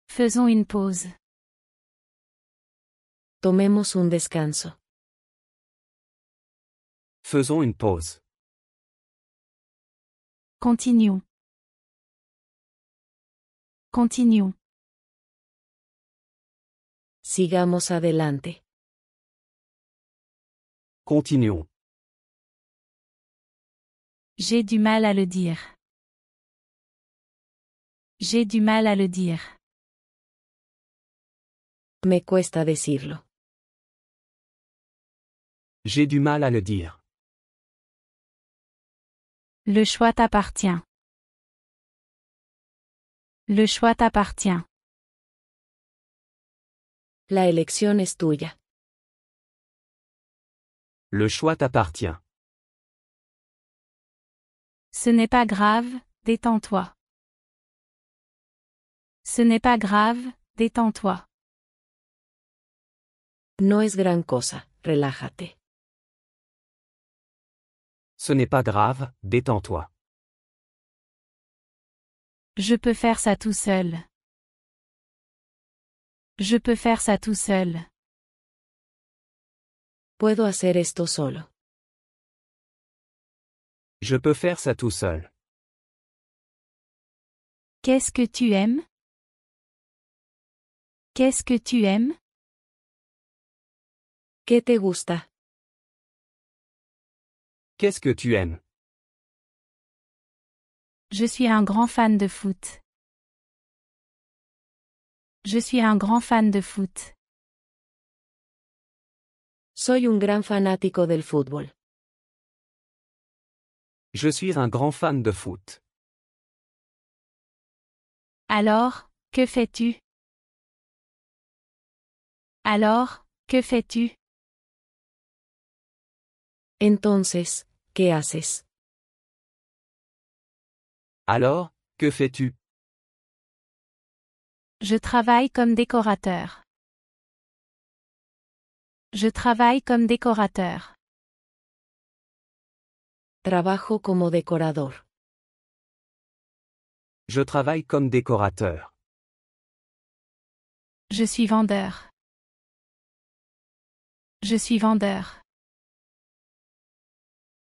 Faisons une pause.
Tomemos un descanso.
Faisons une pause.
Continuons. Continuons.
Sigamos adelante.
Continuons.
J'ai du mal à le dire. J'ai du mal à le dire.
Me cuesta decirlo.
J'ai du mal à le dire.
Le choix t'appartient. Le choix t'appartient.
La elección es tuya.
Le choix t'appartient.
Ce n'est pas grave, détends-toi. Ce n'est pas grave, détends-toi.
No es gran cosa, relájate.
Ce n'est pas grave, détends-toi.
Je peux faire ça tout seul. Je peux faire ça tout seul.
Puedo hacer esto solo.
Je peux faire ça tout seul.
Qu'est-ce que tu aimes? Qu'est-ce que tu aimes?
¿Qué te gusta?
Qu'est-ce que tu aimes?
Je suis un grand fan de foot. Je suis un grand fan de foot.
Soy un gran fanático del fútbol.
Je suis un grand fan de foot.
Alors, que fais-tu? Alors, que fais-tu?
Entonces, ¿qué haces?
Alors, que fais-tu?
Je travaille comme décorateur. Je travaille comme décorateur.
Trabajo como decorador.
Je travaille comme décorateur.
Je suis vendeur. Je suis vendeur.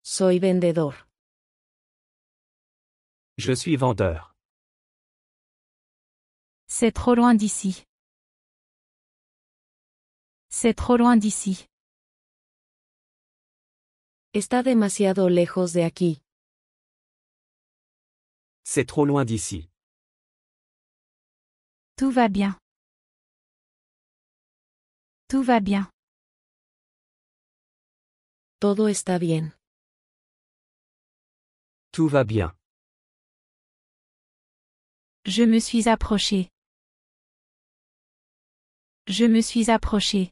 Soy vendedor.
Je suis vendeur.
C'est trop loin d'ici. C'est trop loin d'ici.
Está demasiado lejos de aquí.
C'est trop loin d'ici.
Tout va bien. Tout va bien.
Todo está bien.
Tout va bien.
Je me suis approché. Je me suis approché.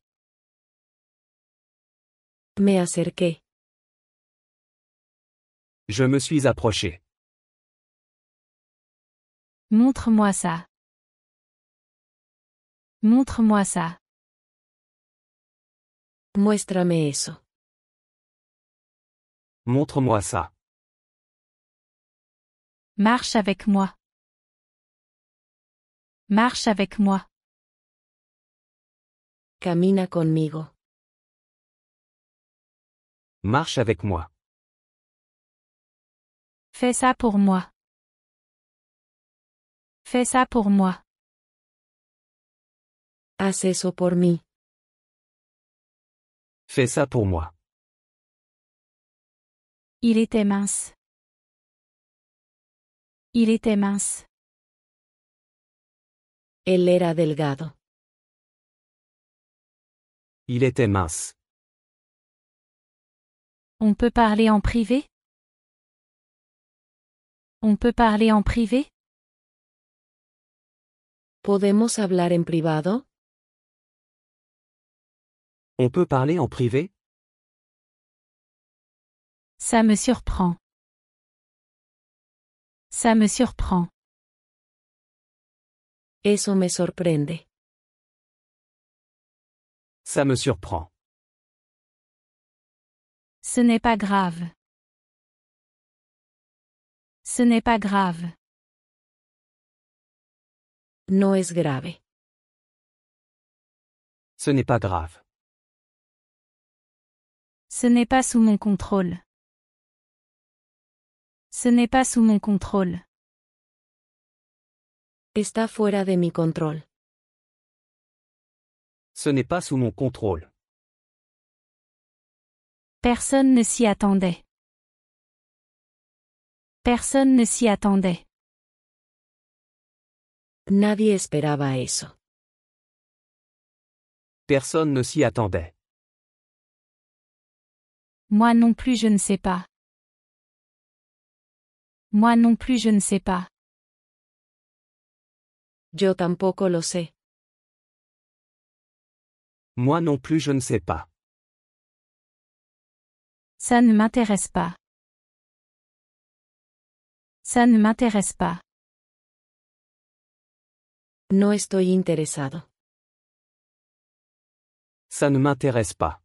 Me acerqué.
Je me suis approché.
Montre-moi ça. Montre-moi ça.
Muéstrame eso.
Montre-moi ça.
Marche avec moi. Marche avec moi.
Camina conmigo.
Marche avec moi.
Fais ça pour moi. Fais ça pour moi.
Haz eso por mí.
Fais ça pour moi.
Il était mince. Il était mince.
Él era delgado.
Il était mince.
On peut parler en privé? On peut parler en privé?
¿Podemos hablar en privado?
On peut parler en privé?
Ça me surprend. Ça me surprend.
Eso me sorprende.
Ça me surprend.
Ce n'est pas grave. Ce n'est pas grave.
No es grave.
Ce n'est pas grave.
Ce n'est pas sous mon contrôle. Ce n'est pas sous mon contrôle.
Está fuera de mi control.
Ce n'est pas sous mon contrôle.
Personne ne s'y attendait. Personne ne s'y attendait.
Nadie esperaba eso.
Personne ne s'y attendait.
Moi non plus je ne sais pas. Moi non plus je ne sais pas.
Yo tampoco lo sé.
Moi non plus je ne sais pas.
Ça ne m'intéresse pas. Ça ne m'intéresse pas.
No estoy interesado.
Ça ne m'intéresse pas.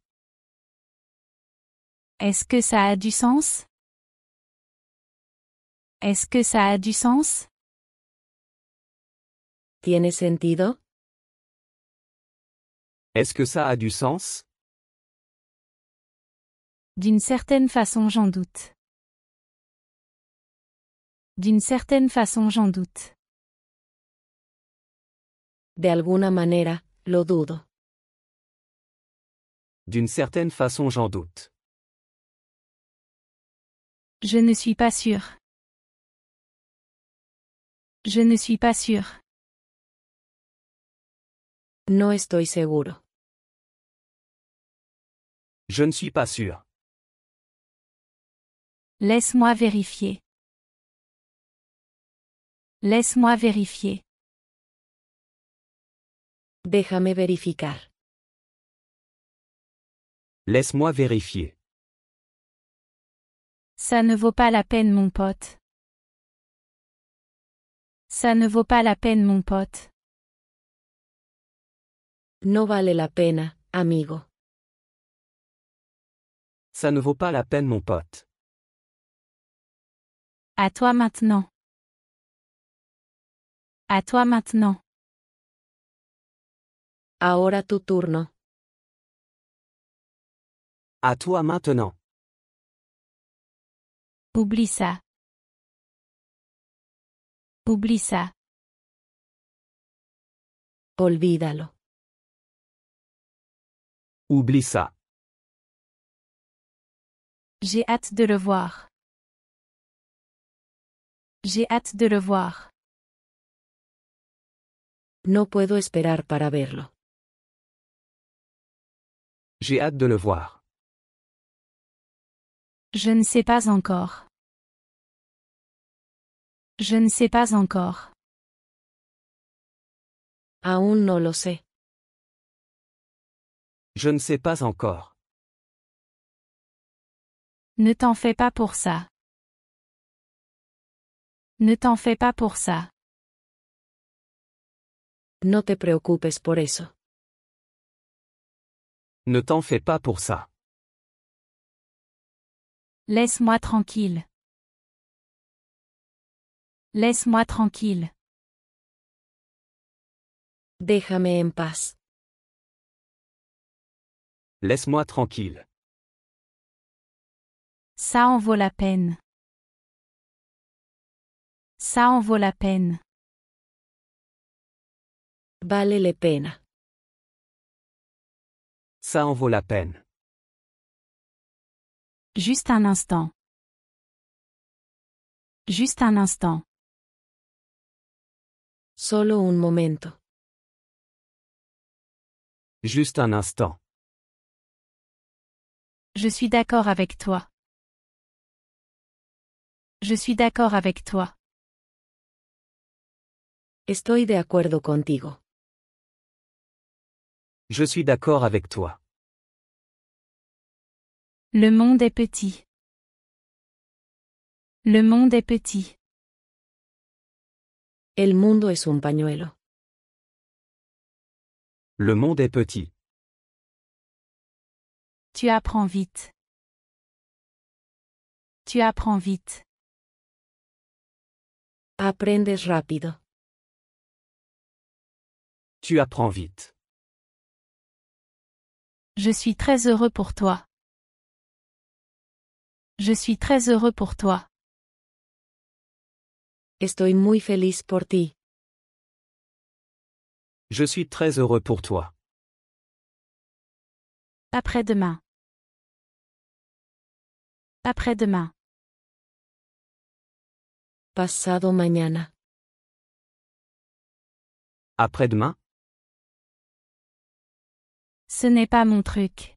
Est-ce que ça a du sens? Est-ce que ça a du sens?
¿Tiene sentido?
Est-ce que ça a du sens?
D'une certaine façon j'en doute. D'une certaine façon j'en doute.
De alguna manera, lo dudo.
D'une certaine façon j'en doute.
Je ne suis pas sûr. Je ne suis pas sûr.
No estoy seguro.
Je ne suis pas sûr.
Laisse-moi vérifier. Laisse-moi vérifier.
Déjame verificar.
Laisse-moi vérifier.
Ça ne vaut pas la peine mon pote. Ça ne vaut pas la peine mon pote.
No vale la pena, amigo.
Ça ne vaut pas la peine mon pote.
À toi maintenant. À toi maintenant.
Ahora tu turno.
À toi maintenant.
Oublie ça. Oublie ça.
Olvídalo.
Oublie ça.
J'ai hâte de le voir. J'ai hâte de le voir.
No puedo esperar para verlo.
J'ai hâte de le voir.
Je ne sais pas encore. Je ne sais pas encore.
Aún no lo sé.
Je ne sais pas encore.
Ne t'en fais pas pour ça. Ne t'en fais pas pour ça.
No te preocupes por eso.
Ne t'en fais pas pour ça.
Laisse-moi tranquille. Laisse-moi tranquille.
Déjame en paz.
Laisse-moi tranquille.
Ça en vaut la peine. Ça en vaut la peine.
Vale la pena.
Ça en vaut la peine.
Juste un instant. Juste un instant.
Solo un momento.
Juste un instant.
Je suis d'accord avec toi. Je suis d'accord avec toi.
Estoy de acuerdo contigo.
Je suis d'accord avec toi.
Le monde est petit. Le monde est petit.
El mundo es un pañuelo.
Le monde est petit.
Tu apprends vite. Tu apprends vite.
Aprendes rápido.
Tu apprends vite.
Je suis très heureux pour toi. Je suis très heureux pour toi.
Estoy muy feliz por ti.
Je suis très heureux pour toi.
Après-demain. Après-demain.
Pasado mañana.
Après-demain?
Ce n'est pas mon truc.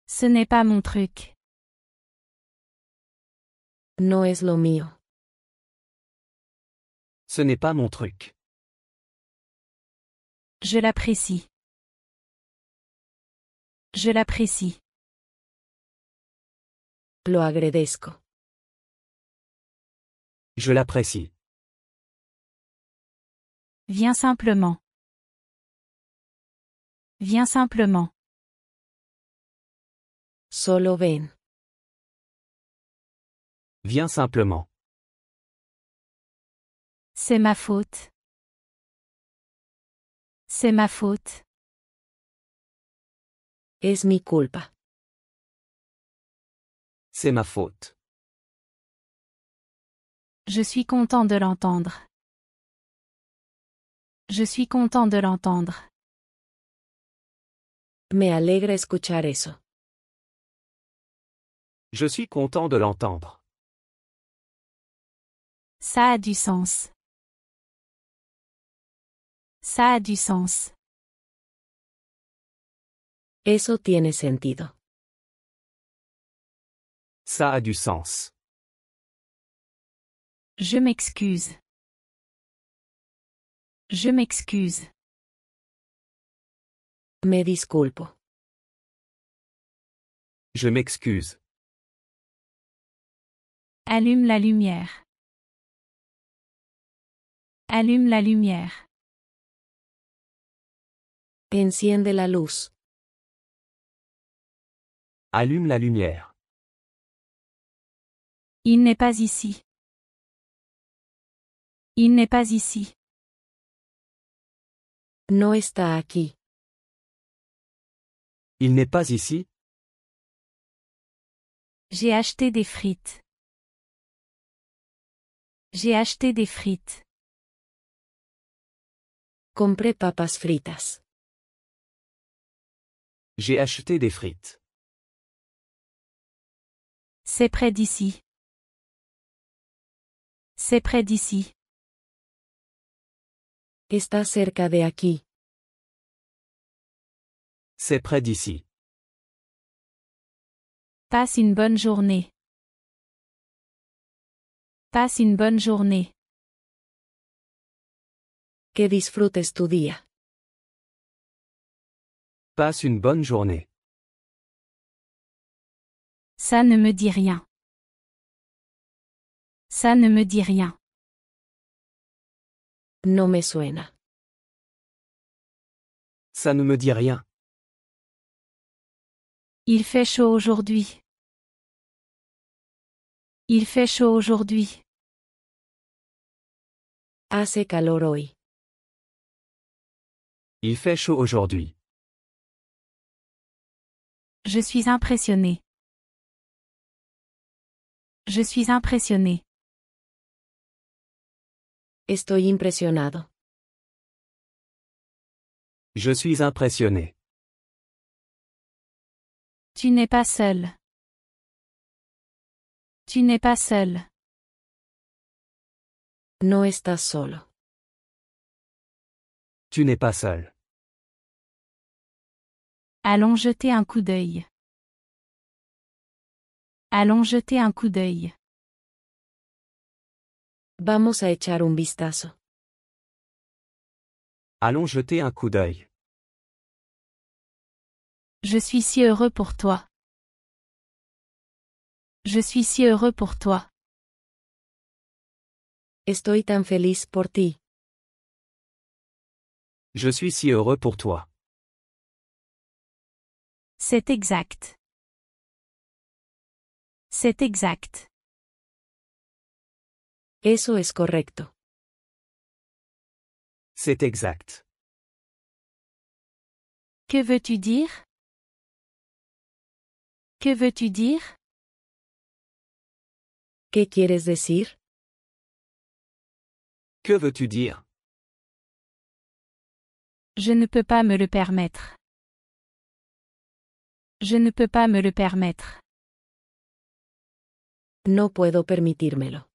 Ce n'est pas mon truc.
No es lo mío.
Ce n'est pas mon truc.
Je l'apprécie. Je l'apprécie.
Lo agradezco.
Je l'apprécie.
Viens simplement. Viens simplement.
Solo ven.
Viens simplement.
C'est ma faute. C'est ma faute.
Es mi culpa.
C'est ma faute.
Je suis content de l'entendre. Je suis content de l'entendre.
Me alegra escuchar eso.
Je suis content de l'entendre.
Ça a du sens. Ça a du sens.
Eso tiene sentido.
Ça a du sens.
Je m'excuse. Je m'excuse.
Me disculpo.
Je m'excuse.
Allume la lumière. Allume la lumière.
Enciende la luz.
Allume la lumière.
Il n'est pas ici. Il n'est pas ici.
No está aquí.
Il n'est pas ici?
J'ai acheté des frites. J'ai acheté des frites.
Compré papas fritas.
J'ai acheté des frites.
C'est près d'ici. C'est près d'ici.
Está cerca de aquí.
C'est près d'ici.
Passe une bonne journée. Passe une bonne journée.
Que disfrutes tu día.
Passe une bonne journée.
Ça ne me dit rien. Ça ne me dit rien.
No me suena.
Ça ne me dit rien.
Il fait chaud aujourd'hui. Il fait chaud aujourd'hui.
Hace calor hoy.
Il fait chaud aujourd'hui.
Je suis impressionné. Je suis impressionné.
Estoy impresionado.
Je suis impressionné.
Tu n'es pas seul. Tu n'es pas seul.
No estás solo.
Tu n'es pas seul.
Allons jeter un coup d'œil. Allons jeter un coup d'œil.
Vamos a echar un vistazo.
Allons jeter un coup d'œil.
Je suis si heureux pour toi. Je suis si heureux pour toi.
Estoy tan feliz por ti.
Je suis si heureux pour toi.
C'est exact. C'est exact.
Eso es correcto.
C'est exact.
Que veux-tu dire? Que veux-tu dire?
¿Qué quieres decir?
Que veux-tu dire?
Je ne peux pas me le permettre. Je ne peux pas me le permettre.
No puedo permitírmelo.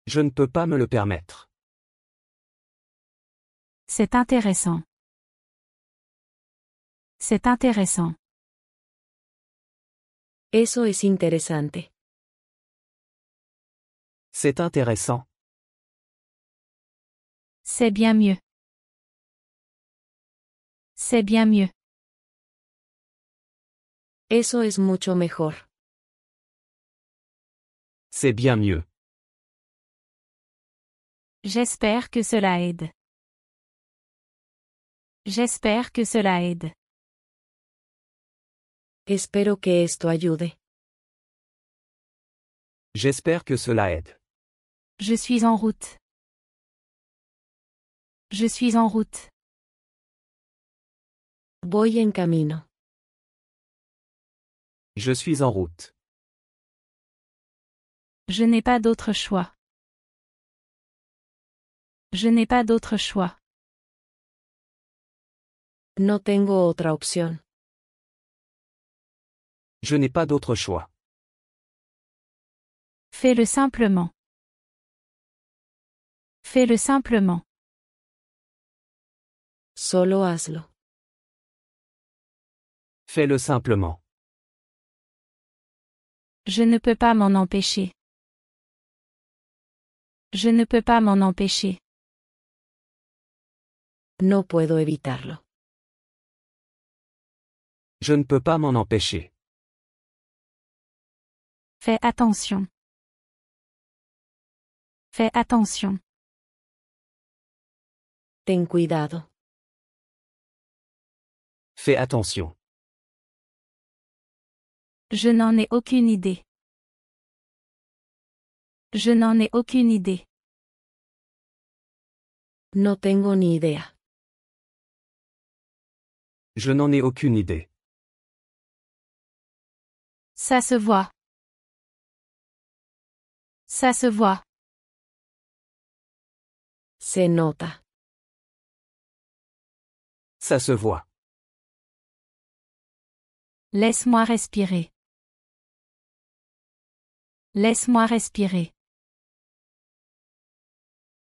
Je ne peux pas me le permettre.
C'est intéressant. C'est intéressant.
Eso es interesante.
C'est intéressant.
C'est bien mieux. C'est bien mieux.
Eso es mucho mejor.
C'est bien mieux.
J'espère que cela aide. J'espère que cela aide.
Espero que esto ayude.
J'espère que cela aide.
Je suis en route. Je suis en route.
Voy en camino.
Je suis en route.
Je n'ai pas d'autre choix. Je n'ai pas d'autre choix.
No tengo otra opción.
Je n'ai pas d'autre choix.
Fais-le simplement. Fais-le simplement.
Solo hazlo.
Fais-le simplement.
Je ne peux pas m'en empêcher. Je ne peux pas m'en empêcher.
No puedo evitarlo.
Je ne peux pas m'en empêcher.
Fais attention. Fais attention.
Ten cuidado.
Fais attention.
Je n'en ai aucune idée. Je n'en ai aucune idée.
No tengo ni idea.
Je n'en ai aucune idée.
Ça se voit. Ça se voit.
Se nota.
Ça se voit.
Laisse-moi respirer. Laisse-moi respirer.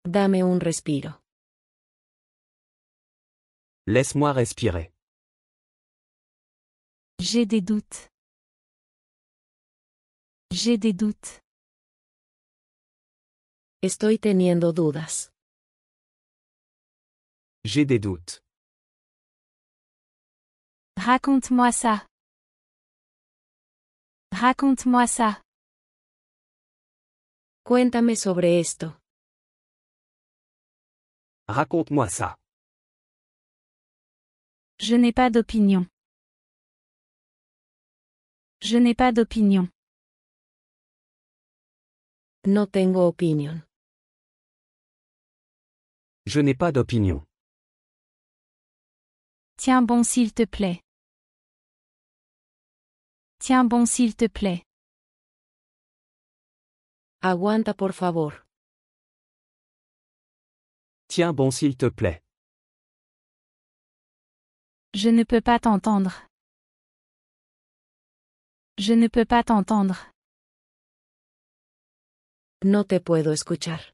Dame un respiro.
Laisse-moi respirer.
J'ai des doutes. J'ai des doutes.
Estoy teniendo dudas.
J'ai des doutes.
Raconte-moi ça. Raconte-moi ça.
Cuéntame sobre esto.
Raconte-moi ça.
Je n'ai pas d'opinion. Je n'ai pas d'opinion.
No tengo opinión.
Je n'ai pas d'opinion.
Tiens bon s'il te plaît. Tiens bon s'il te plaît.
Aguanta por favor.
Tiens bon s'il te plaît.
Je ne peux pas t'entendre. Je ne peux pas t'entendre.
No te puedo escuchar.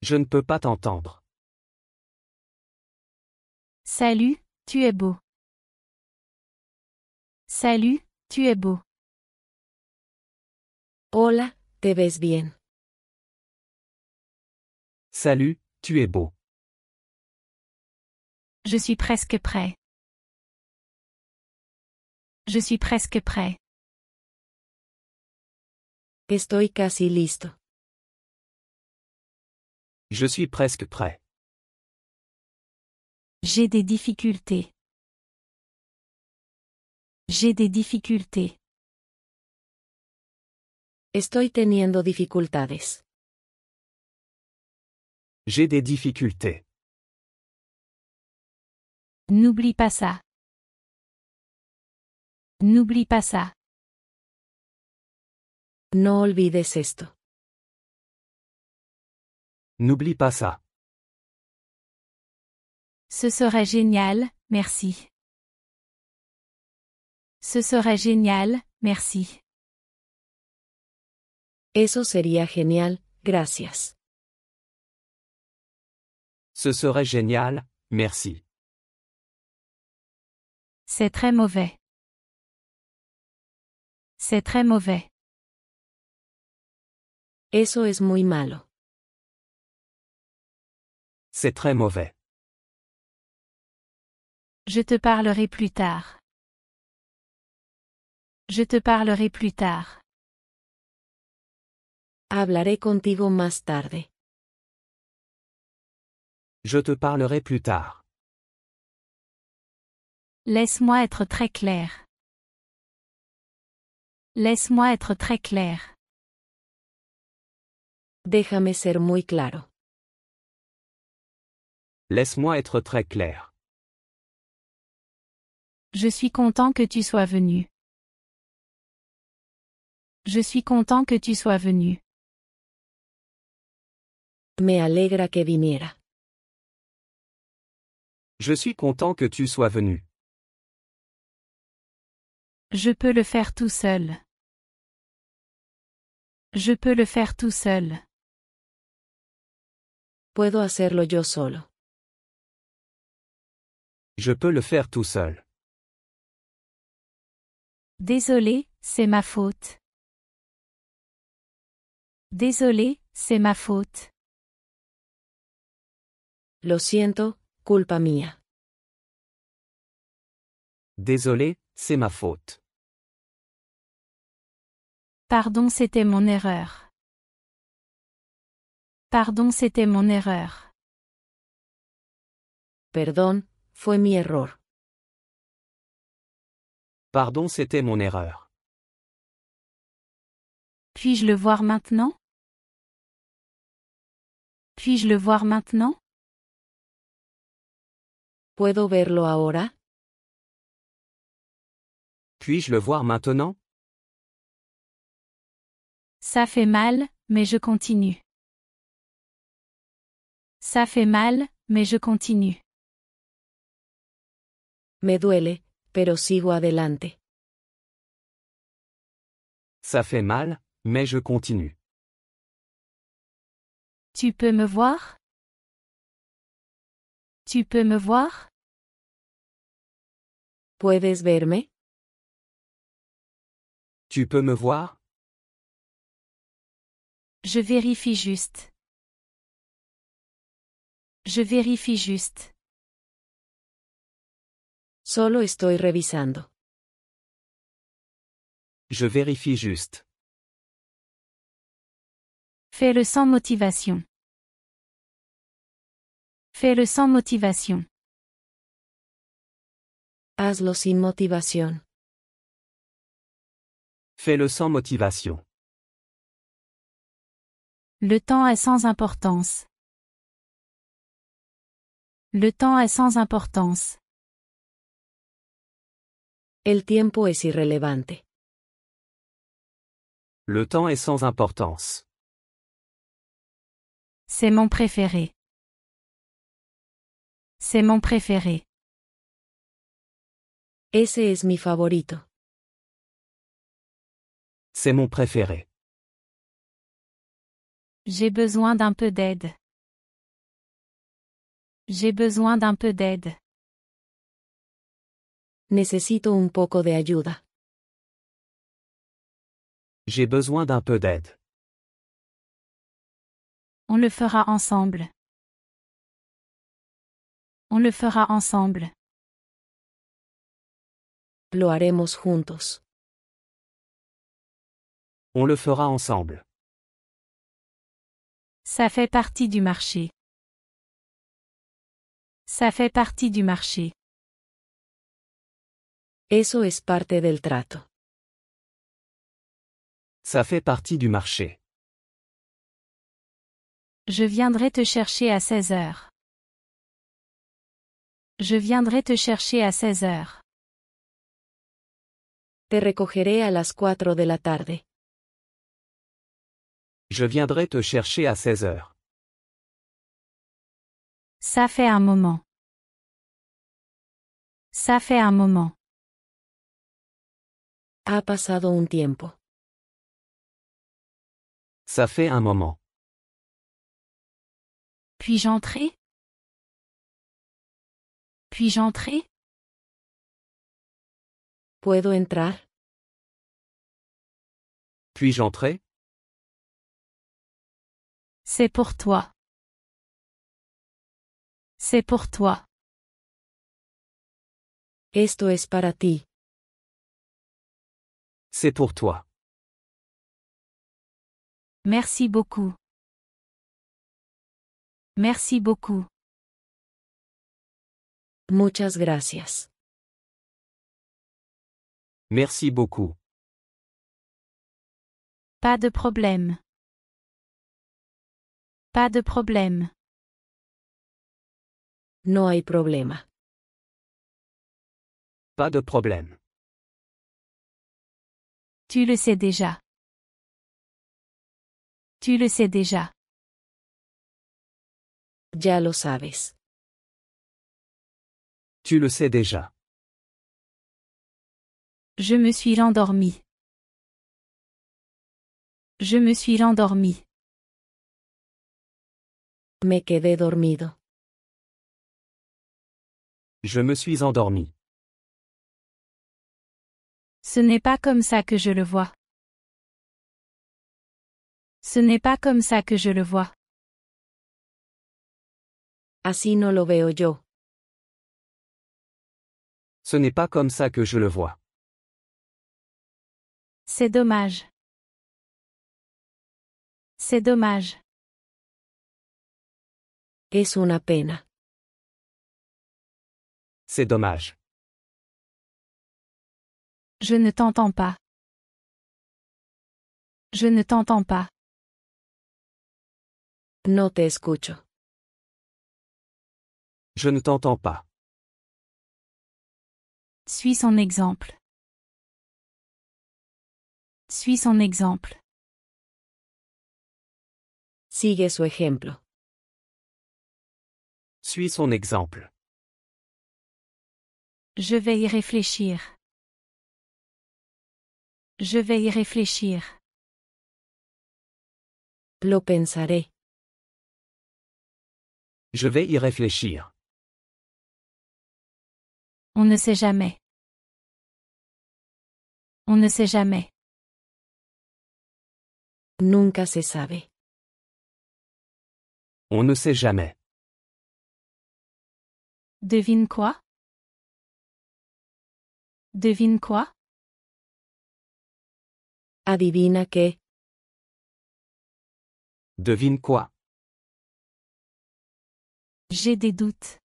Je ne peux pas t'entendre.
Salut, tu es beau. Salut, tu es beau.
Hola, te ves bien.
Salut, tu es beau.
Je suis presque prêt. Je suis presque prêt.
Estoy casi listo.
Je suis presque prêt.
J'ai des difficultés. J'ai des difficultés.
Estoy teniendo dificultades.
J'ai des difficultés.
N'oublie pas ça. N'oublie pas ça.
No olvides esto.
N'oublie pas ça.
Ce serait génial, merci. Ce serait génial, merci.
Eso sería genial, gracias.
Ce serait génial, merci.
C'est très mauvais. C'est très mauvais.
Eso es muy malo.
C'est très mauvais.
Je te parlerai plus tard. Je te parlerai plus tard.
Hablaré contigo más tarde.
Je te parlerai plus tard.
Laisse-moi être très clair. Laisse-moi être très clair.
Déjame ser muy claro.
Laisse-moi être très clair.
Je suis content que tu sois venu. Je suis content que tu sois venu.
Me alegra que viniera.
Je suis content que tu sois venu.
Je peux le faire tout seul. Je peux le faire tout seul.
Puedo hacerlo yo solo.
Je peux le faire tout seul.
Désolé, c'est ma faute. Désolé, c'est ma faute.
Lo siento, culpa mía.
Désolé, c'est ma faute.
Pardon, c'était mon erreur. Pardon, c'était mon erreur.
Perdón, fue mi error.
Pardon, c'était mon erreur.
Puis-je le voir maintenant? Puis-je le voir maintenant?
¿Puedo verlo ahora?
Puis-je le voir maintenant?
Ça fait mal, mais je continue. Ça fait mal, mais je continue.
Me duele, pero sigo adelante.
Ça fait mal, mais je continue.
Tu peux me voir? Tu peux me voir?
¿Puedes verme?
Tu peux me voir?
Je vérifie juste. Je vérifie juste.
Solo estoy revisando.
Je vérifie juste.
Fais-le sans motivation. Fais-le sans motivation.
Hazlo sin motivación.
Fais-le sans motivation.
Le temps est sans importance. Le temps est sans importance.
El tiempo es irrelevante.
Le temps est sans importance.
C'est mon préféré. C'est mon préféré.
Ese es mi favorito.
C'est mon préféré.
J'ai besoin d'un peu d'aide. J'ai besoin d'un peu d'aide.
Necesito un poco de ayuda.
J'ai besoin d'un peu d'aide.
On le fera ensemble. On le fera ensemble.
Lo haremos juntos.
On le fera ensemble.
Ça fait partie du marché. Ça fait partie du marché.
Eso es parte del trato.
Ça fait partie du marché.
Je viendrai te chercher à 16 heures. Je viendrai te chercher à 16 heures.
Te recogeré a las 4 de la tarde.
Je viendrai te chercher à 16 heures.
Ça fait un moment. Ça fait un moment.
Ha pasado un tiempo.
Ça fait un moment.
Puis-je entrer? Puis-je entrer?
¿Puedo entrar?
Puis-je entrer?
C'est pour toi. C'est pour toi.
Esto es para ti.
C'est pour toi.
Merci beaucoup. Merci beaucoup.
Muchas gracias.
Merci beaucoup.
Pas de problème. Pas de problème.
No hay problema.
Pas de problème.
Tu le sais déjà. Tu le sais déjà.
Ya lo sabes.
Tu le sais déjà.
Je me suis endormi. Je me suis endormi.
Me quedé dormido.
Je me suis endormi.
Ce n'est pas comme ça que je le vois. Ce n'est pas comme ça que je le vois.
Así no lo veo yo.
Ce n'est pas comme ça que je le vois.
C'est dommage. C'est dommage.
Es una pena.
C'est dommage.
Je ne t'entends pas. Je ne t'entends pas.
No te escucho.
Je ne t'entends pas.
Suis son exemple. Suis son exemple.
Sigue su ejemplo.
Suis son exemple.
Je vais y réfléchir. Je vais y réfléchir.
Lo pensaré.
Je vais y réfléchir.
On ne sait jamais. On ne sait jamais.
Nunca se sabe.
On ne sait jamais.
Devine quoi? Devine quoi?
Adivina qué.
Devine quoi?
J'ai des doutes.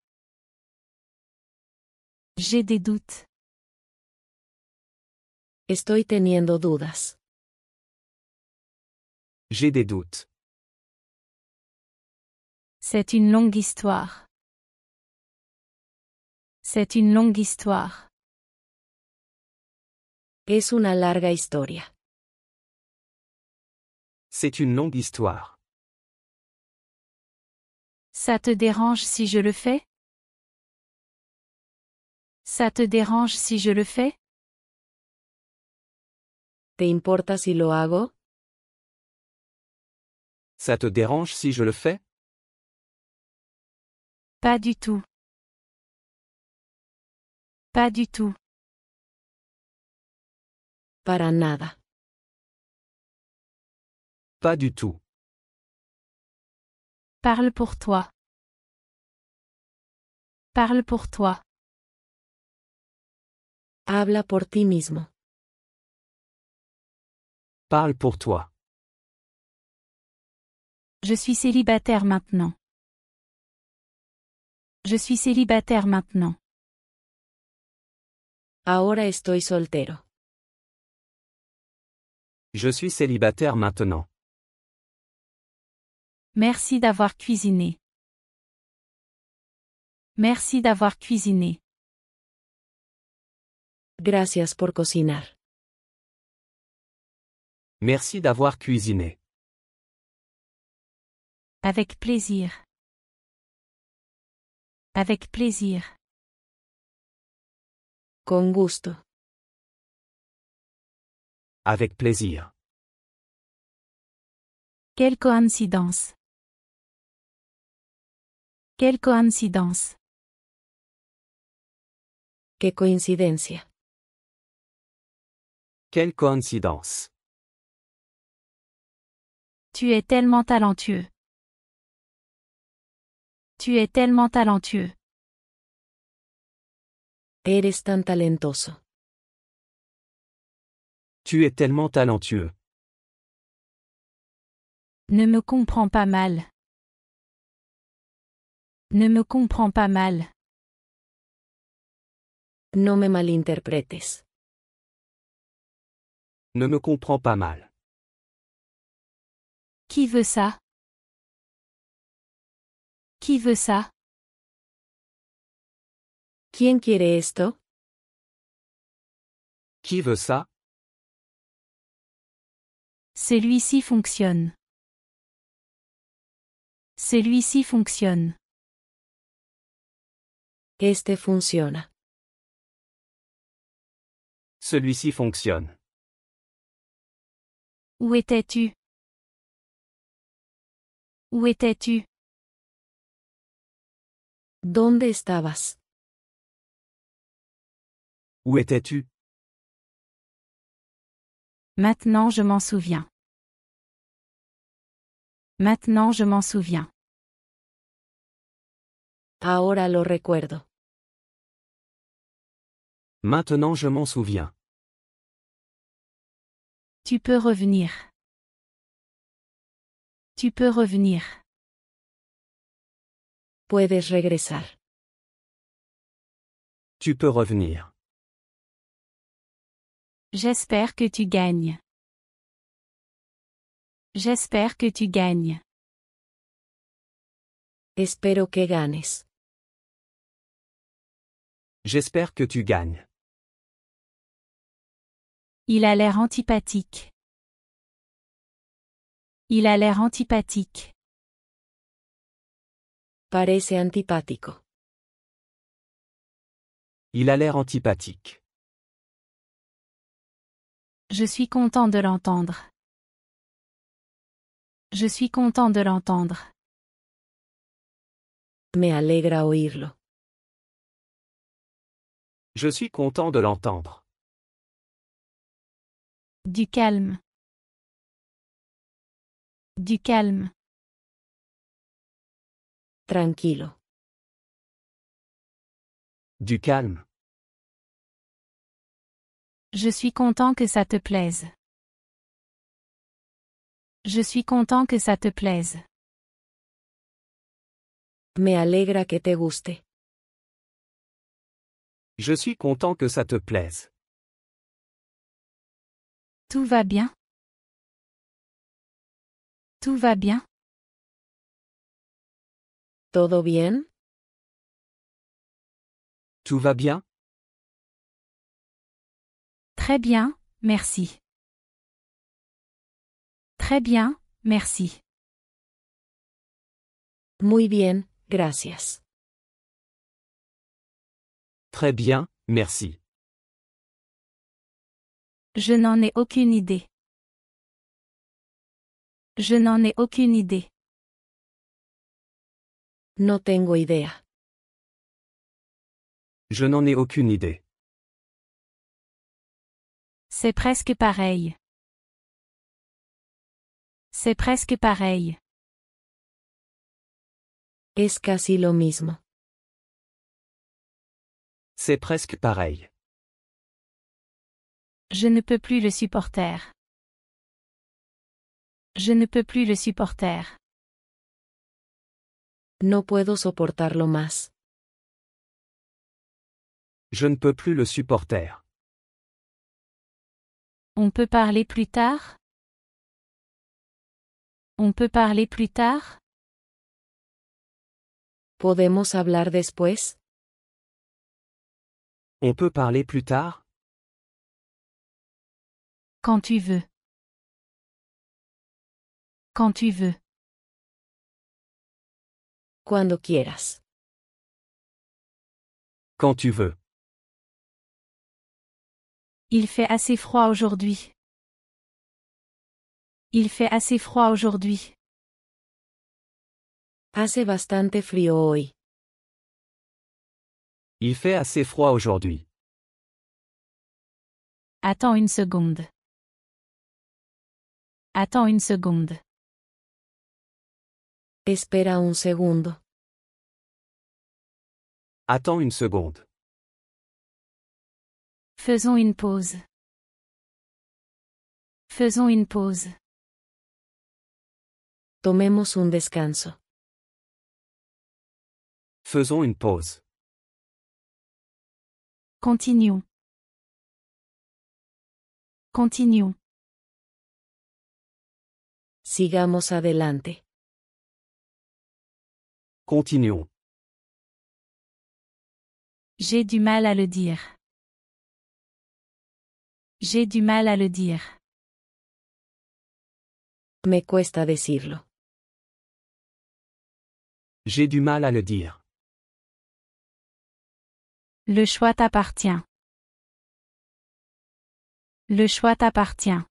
J'ai des doutes.
Estoy teniendo dudas.
J'ai des doutes.
C'est une longue histoire. C'est une longue histoire.
Es una larga historia.
C'est une longue histoire.
Ça te dérange si je le fais? Ça te dérange si je le fais?
¿Te importa si lo hago?
Ça te dérange si je le fais?
Pas du tout. Pas du tout.
Para nada.
Pas du tout.
Parle pour toi. Parle pour toi.
Habla por ti mismo.
Parle pour toi.
Je suis célibataire maintenant. Je suis célibataire maintenant.
Ahora estoy soltero.
Je suis célibataire maintenant.
Merci d'avoir cuisiné. Merci d'avoir cuisiné.
Gracias por cocinar.
Merci d'avoir cuisiné.
Avec plaisir. Avec plaisir.
Con gusto.
Avec plaisir.
Quelle coïncidence. Quelle coïncidence.
Qué coincidencia.
Quelle coïncidence.
Tu es tellement talentueux. Tu es tellement talentueux.
Eres tan talentoso.
Tu es tellement talentueux.
Ne me comprends pas mal. Ne me comprends pas mal.
No me malinterpretes.
Ne me comprends pas mal.
Qui veut ça? Qui veut ça?
¿Quién quiere esto?
Qui veut ça?
Celui-ci fonctionne. Celui-ci fonctionne.
Este funciona.
Celui-ci fonctionne.
Où étais-tu? Où étais-tu?
¿Dónde estabas?
Où étais-tu?
Maintenant je m'en souviens. Maintenant je m'en souviens.
Ahora lo recuerdo.
Maintenant je m'en souviens.
Tu peux revenir. Tu peux revenir.
Puedes regresar.
Tu peux revenir.
J'espère que tu gagnes. J'espère que tu gagnes.
Espero que ganes.
J'espère que tu gagnes.
Il a l'air antipathique. Il a l'air antipathique.
Parece antipático.
Il a l'air antipathique.
Je suis content de l'entendre. Je suis content de l'entendre.
Me alegra oírlo.
Je suis content de l'entendre.
Du calme. Du calme.
Tranquilo.
Du calme.
Je suis content que ça te plaise. Je suis content que ça te plaise.
Me alegra que te guste.
Je suis content que ça te plaise.
Tout va bien? Tout va bien?
¿Todo bien?
Tout va bien?
Très bien, merci. Très bien, merci.
Muy bien, gracias.
Très bien, merci.
Je n'en ai aucune idée. Je n'en ai aucune idée.
No tengo idea.
Je n'en ai aucune idée.
C'est presque pareil. C'est presque pareil.
Es casi lo mismo.
C'est presque pareil.
Je ne peux plus le supporter. Je ne peux plus le supporter.
No puedo soportarlo más.
Je ne peux plus le supporter.
On peut parler plus tard? On peut parler plus tard?
¿Podemos hablar después?
On peut parler plus tard?
Quand tu veux. Quand tu veux.
Cuando quieras.
Quand tu veux.
Il fait assez froid aujourd'hui. Il fait assez froid aujourd'hui.
Hace bastante frío hoy.
Il fait assez froid aujourd'hui.
Attends une seconde. Attends une seconde.
Espera un segundo.
Attends une seconde.
Faisons une pause. Faisons une pause.
Tomemos un descanso.
Faisons une pause.
Continuons. Continuons.
Sigamos adelante.
Continuons.
J'ai du mal à le dire. J'ai du mal à le dire.
Me cuesta decirlo.
J'ai du mal à le dire.
Le choix t'appartient. Le choix t'appartient.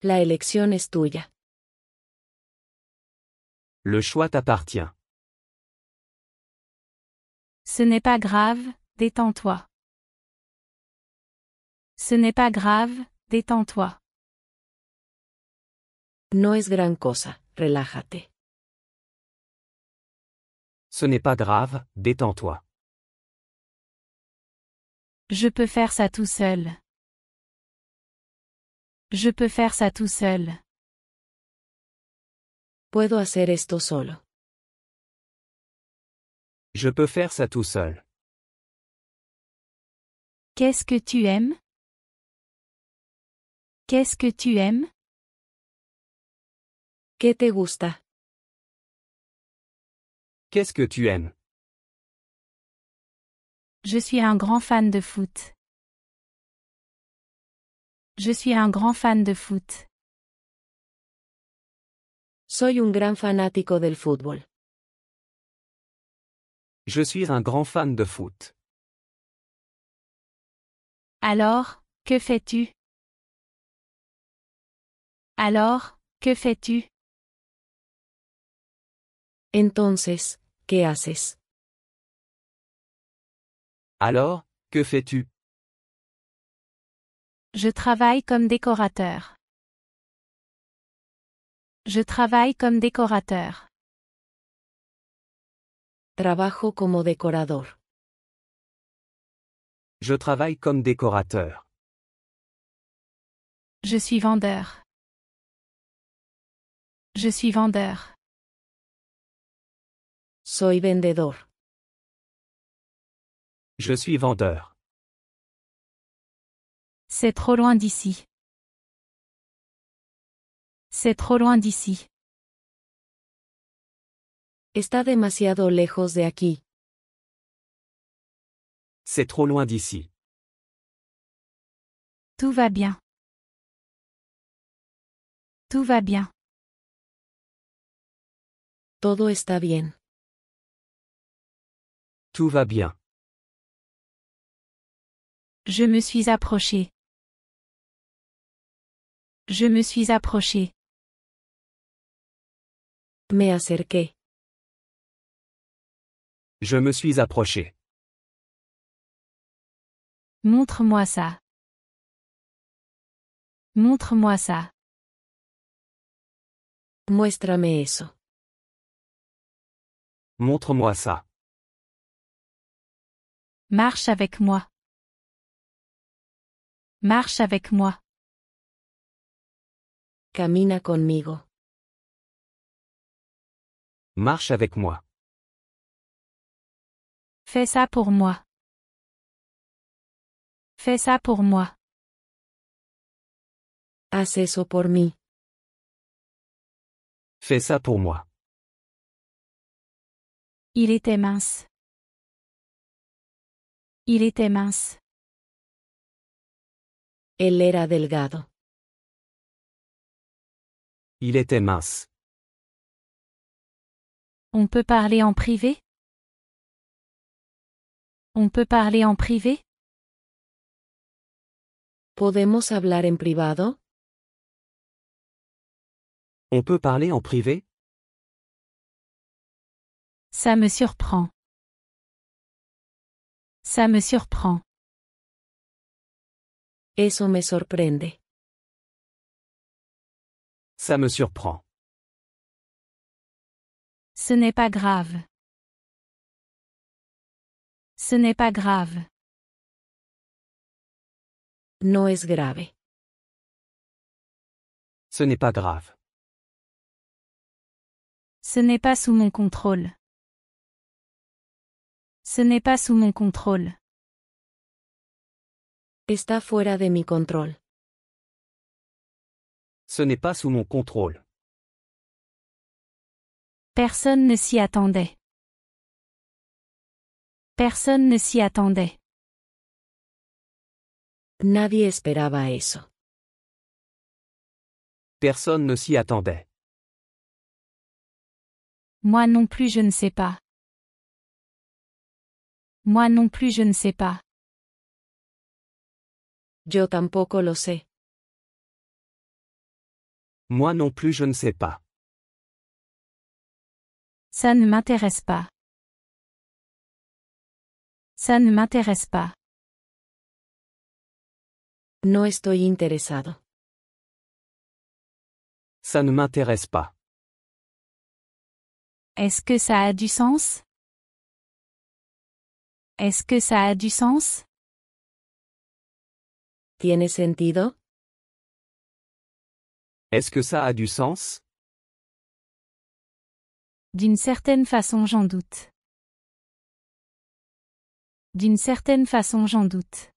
La elección es tuya.
Le choix t'appartient.
Ce n'est pas grave, détends-toi. Ce n'est pas grave, détends-toi.
No es gran cosa, relájate.
Ce n'est pas grave, détends-toi.
Je peux faire ça tout seul. Je peux faire ça tout seul.
Puedo hacer esto solo.
Je peux faire ça tout seul.
Qu'est-ce que tu aimes? Qu'est-ce que tu aimes?
¿Qué te gusta?
Qu'est-ce que tu aimes?
Je suis un grand fan de foot. Je suis un grand fan de foot.
Soy un gran fanático del fútbol.
Je suis un grand fan de foot.
Alors, que fais-tu? Alors, que fais-tu?
Entonces, ¿qué haces?
Alors, que fais-tu?
Je travaille comme décorateur. Je travaille comme décorateur.
Trabajo como decorador.
Je travaille comme décorateur.
Je suis vendeur. Je suis vendeur.
Soy vendedor.
Je suis vendeur.
C'est trop loin d'ici. C'est trop loin d'ici.
Está demasiado lejos de aquí.
C'est trop loin d'ici.
Tout va bien. Tout va bien.
Todo está bien.
Tout va bien.
Je me suis approché. Je me suis approché.
Me acerqué.
Je me suis approché.
Montre-moi ça. Montre-moi ça.
Muéstrame eso.
Montre-moi ça.
Marche avec moi. Marche avec moi.
Camina conmigo.
Marche avec moi.
Fais ça pour moi. Fais ça pour moi.
Haz eso por mí.
Fais ça pour moi.
Il était mince. Il était mince.
Él era delgado.
Il était mince.
On peut parler en privé? On peut parler en privé?
¿Podemos hablar en privado?
On peut parler en privé?
Ça me surprend. Ça me surprend.
Eso me sorprende.
Ça me surprend.
Ce n'est pas grave. Ce n'est pas grave.
No es grave.
Ce n'est pas grave.
Ce n'est pas sous mon contrôle. Ce n'est pas sous mon contrôle.
Está fuera de mi control.
Ce n'est pas sous mon contrôle.
Personne ne s'y attendait. Personne ne s'y attendait.
Nadie esperaba eso.
Personne ne s'y attendait.
Moi non plus je ne sais pas. Moi non plus je ne sais pas.
Yo tampoco lo sé.
Moi non plus je ne sais pas.
Ça ne m'intéresse pas. Ça ne m'intéresse pas.
No estoy interesado.
Ça ne m'intéresse pas.
Est-ce que ça a du sens? Est-ce que ça a du sens?
¿Tiene sentido?
Est-ce que ça a du sens?
D'une certaine façon j'en doute. D'une certaine façon j'en doute.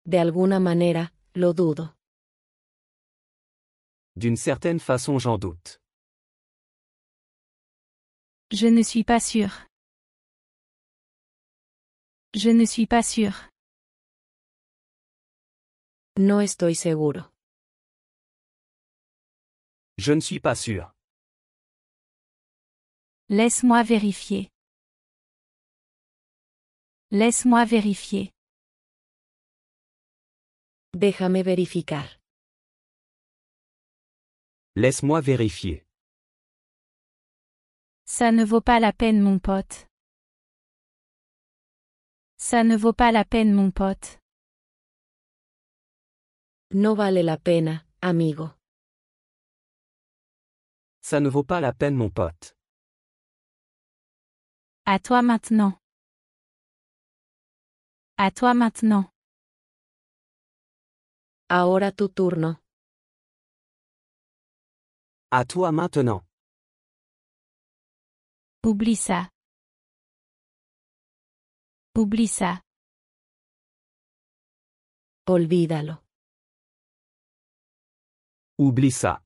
De alguna manera, lo dudo.
D'une certaine façon j'en doute.
Je ne suis pas sûr. Je ne suis pas sûr.
No estoy seguro.
Je ne suis pas sûr.
Laisse-moi vérifier. Laisse-moi vérifier.
Déjame verificar.
Laisse-moi vérifier.
Ça ne vaut pas la peine mon pote. Ça ne vaut pas la peine mon pote.
No vale la pena, amigo.
Ça ne vaut pas la peine mon pote.
À toi maintenant. À toi maintenant.
Ahora tu turno.
À toi maintenant.
Oublie ça. Oublie ça.
Olvídalo.
Oublie ça.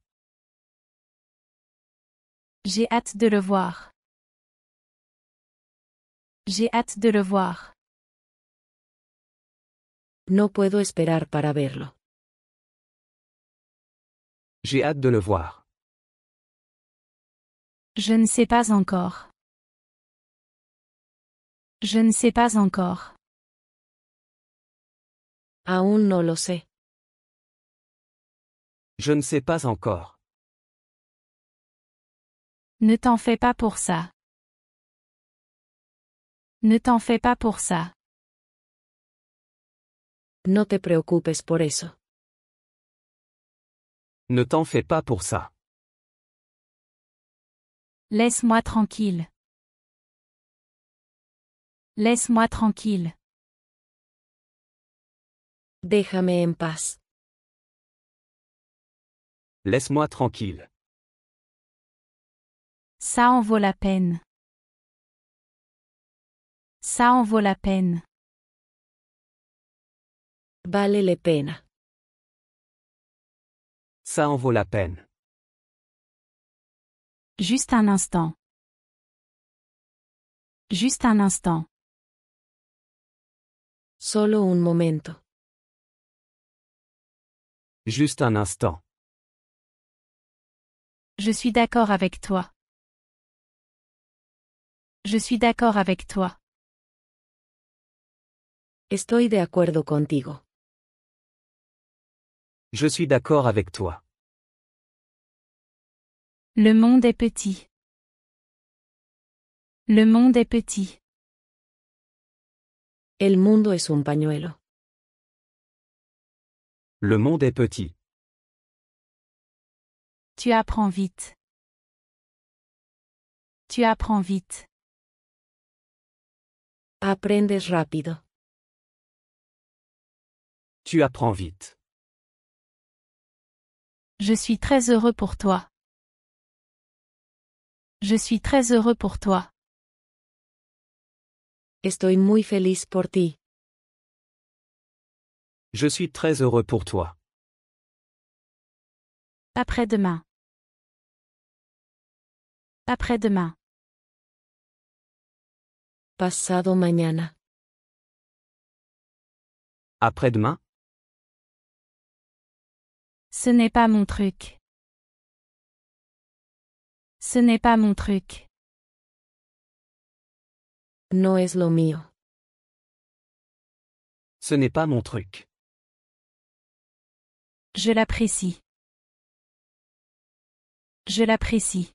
J'ai hâte de le voir. J'ai hâte de le voir.
No puedo esperar para verlo.
J'ai hâte de le voir.
Je ne sais pas encore. Je ne sais pas encore.
Aún no lo sé.
Je ne sais pas encore.
Ne t'en fais pas pour ça. Ne t'en fais pas pour ça.
No te preocupes por eso.
Ne t'en fais pas pour ça.
Laisse-moi tranquille. Laisse-moi tranquille.
Déjame en paz.
Laisse-moi tranquille.
Ça en vaut la peine. Ça en vaut la peine.
Vale la pena.
Ça en vaut la peine.
Juste un instant. Juste un instant.
Solo un momento.
Juste un instant.
Je suis d'accord avec toi. Je suis d'accord avec toi.
Estoy de acuerdo contigo.
Je suis d'accord avec toi.
Le monde est petit. Le monde est petit.
El mundo es un pañuelo.
Le monde est petit.
Tu apprends vite. Tu apprends vite.
Aprendes rápido.
Tu apprends vite.
Je suis très heureux pour toi. Je suis très heureux pour toi.
Estoy muy feliz por ti.
Je suis très heureux pour toi.
Après-demain. Après-demain.
Pasado mañana.
Après-demain?
Ce n'est pas mon truc. Ce n'est pas mon truc.
No es lo mío.
Ce n'est pas mon truc.
Je l'apprécie. Je l'apprécie.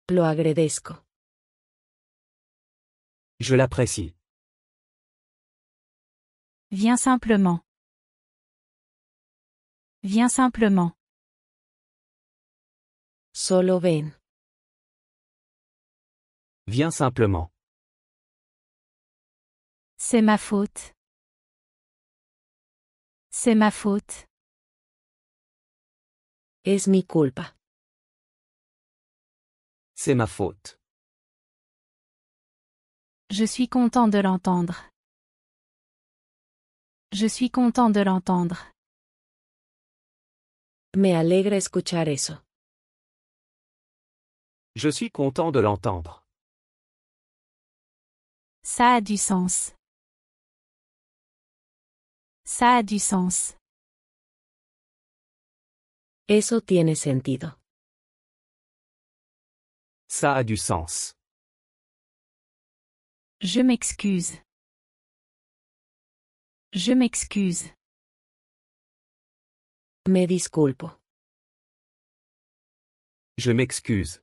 Lo agradezco.
Je l'apprécie.
Viens simplement. Viens simplement.
Solo ven.
Viens simplement.
C'est ma faute. C'est ma faute.
Es mi culpa.
C'est ma faute.
Je suis content de l'entendre. Je suis content de l'entendre.
Me alegra escuchar eso.
Je suis content de l'entendre.
Ça a du sens. Ça a du sens.
Eso tiene sentido.
Ça a du sens.
Je m'excuse. Je m'excuse.
Me disculpo.
Je m'excuse.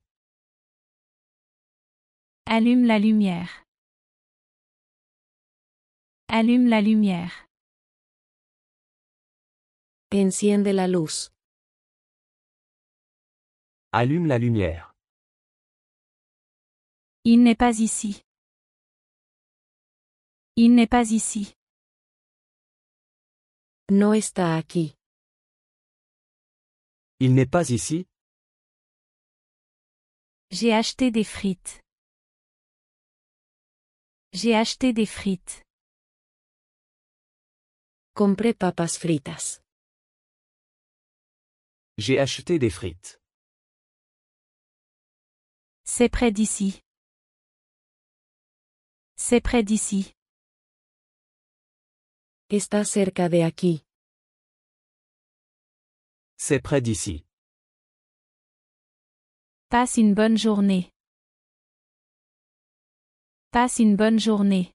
Allume la lumière. Allume la lumière.
Enciende la luz.
Allume la lumière.
Il n'est pas ici. Il n'est pas ici.
No está aquí.
Il n'est pas ici?
J'ai acheté des frites. J'ai acheté des frites.
Compré papas fritas.
J'ai acheté des frites.
C'est près d'ici. C'est près d'ici.
Está cerca de aquí.
C'est près d'ici.
Passe une bonne journée. Passe une bonne journée.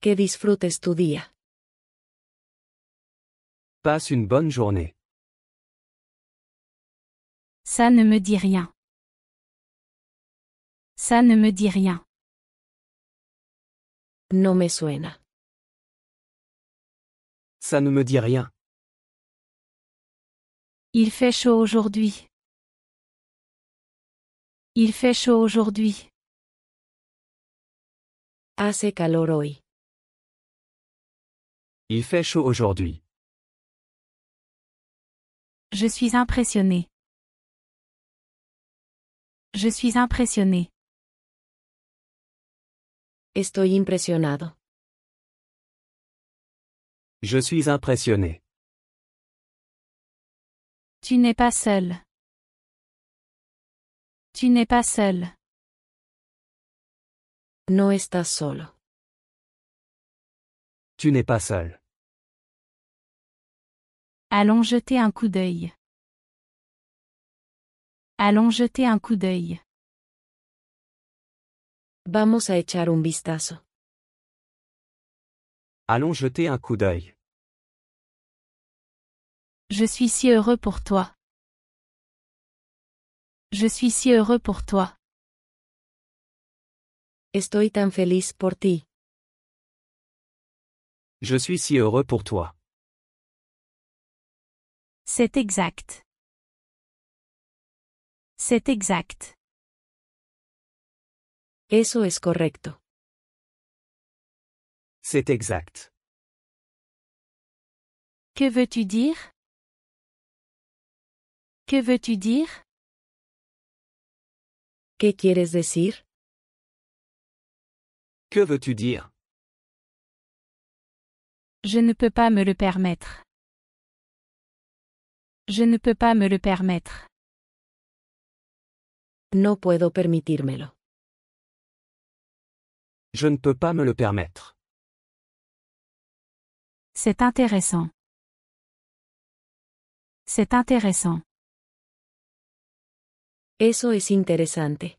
Que disfrutes tu día.
Passe une bonne journée.
Ça ne me dit rien. Ça ne me dit rien.
No me suena.
Ça ne me dit rien.
Il fait chaud aujourd'hui. Il fait chaud aujourd'hui.
Hace calor hoy.
Il fait chaud aujourd'hui.
Je suis impressionné. Je suis impressionné.
Estoy impresionado.
Je suis impressionné.
Tu n'es pas seul. Tu n'es pas seul.
No estás solo.
Tu n'es pas seul.
Allons jeter un coup d'œil. Allons jeter un coup d'œil.
Vamos a echar un vistazo.
Allons jeter un coup d'œil.
Je suis si heureux pour toi. Je suis si heureux pour toi.
Estoy tan feliz por ti.
Je suis si heureux pour toi.
C'est exact. C'est exact.
Eso es correcto.
C'est exact.
Que veux-tu dire? Que veux-tu dire?
¿Qué quieres decir?
Que veux-tu dire?
Je ne peux pas me le permettre. Je ne peux pas me le permettre.
No puedo permitírmelo.
Je ne peux pas me le permettre.
C'est intéressant. C'est intéressant.
Eso es interesante.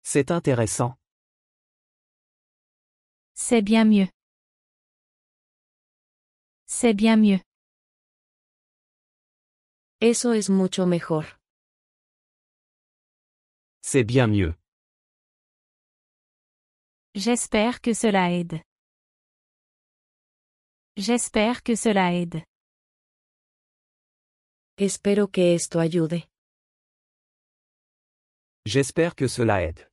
C'est intéressant.
C'est bien mieux. C'est bien mieux.
Eso es mucho mejor.
C'est bien mieux.
J'espère que cela aide. J'espère que cela aide.
Espero que esto ayude.
J'espère que cela aide.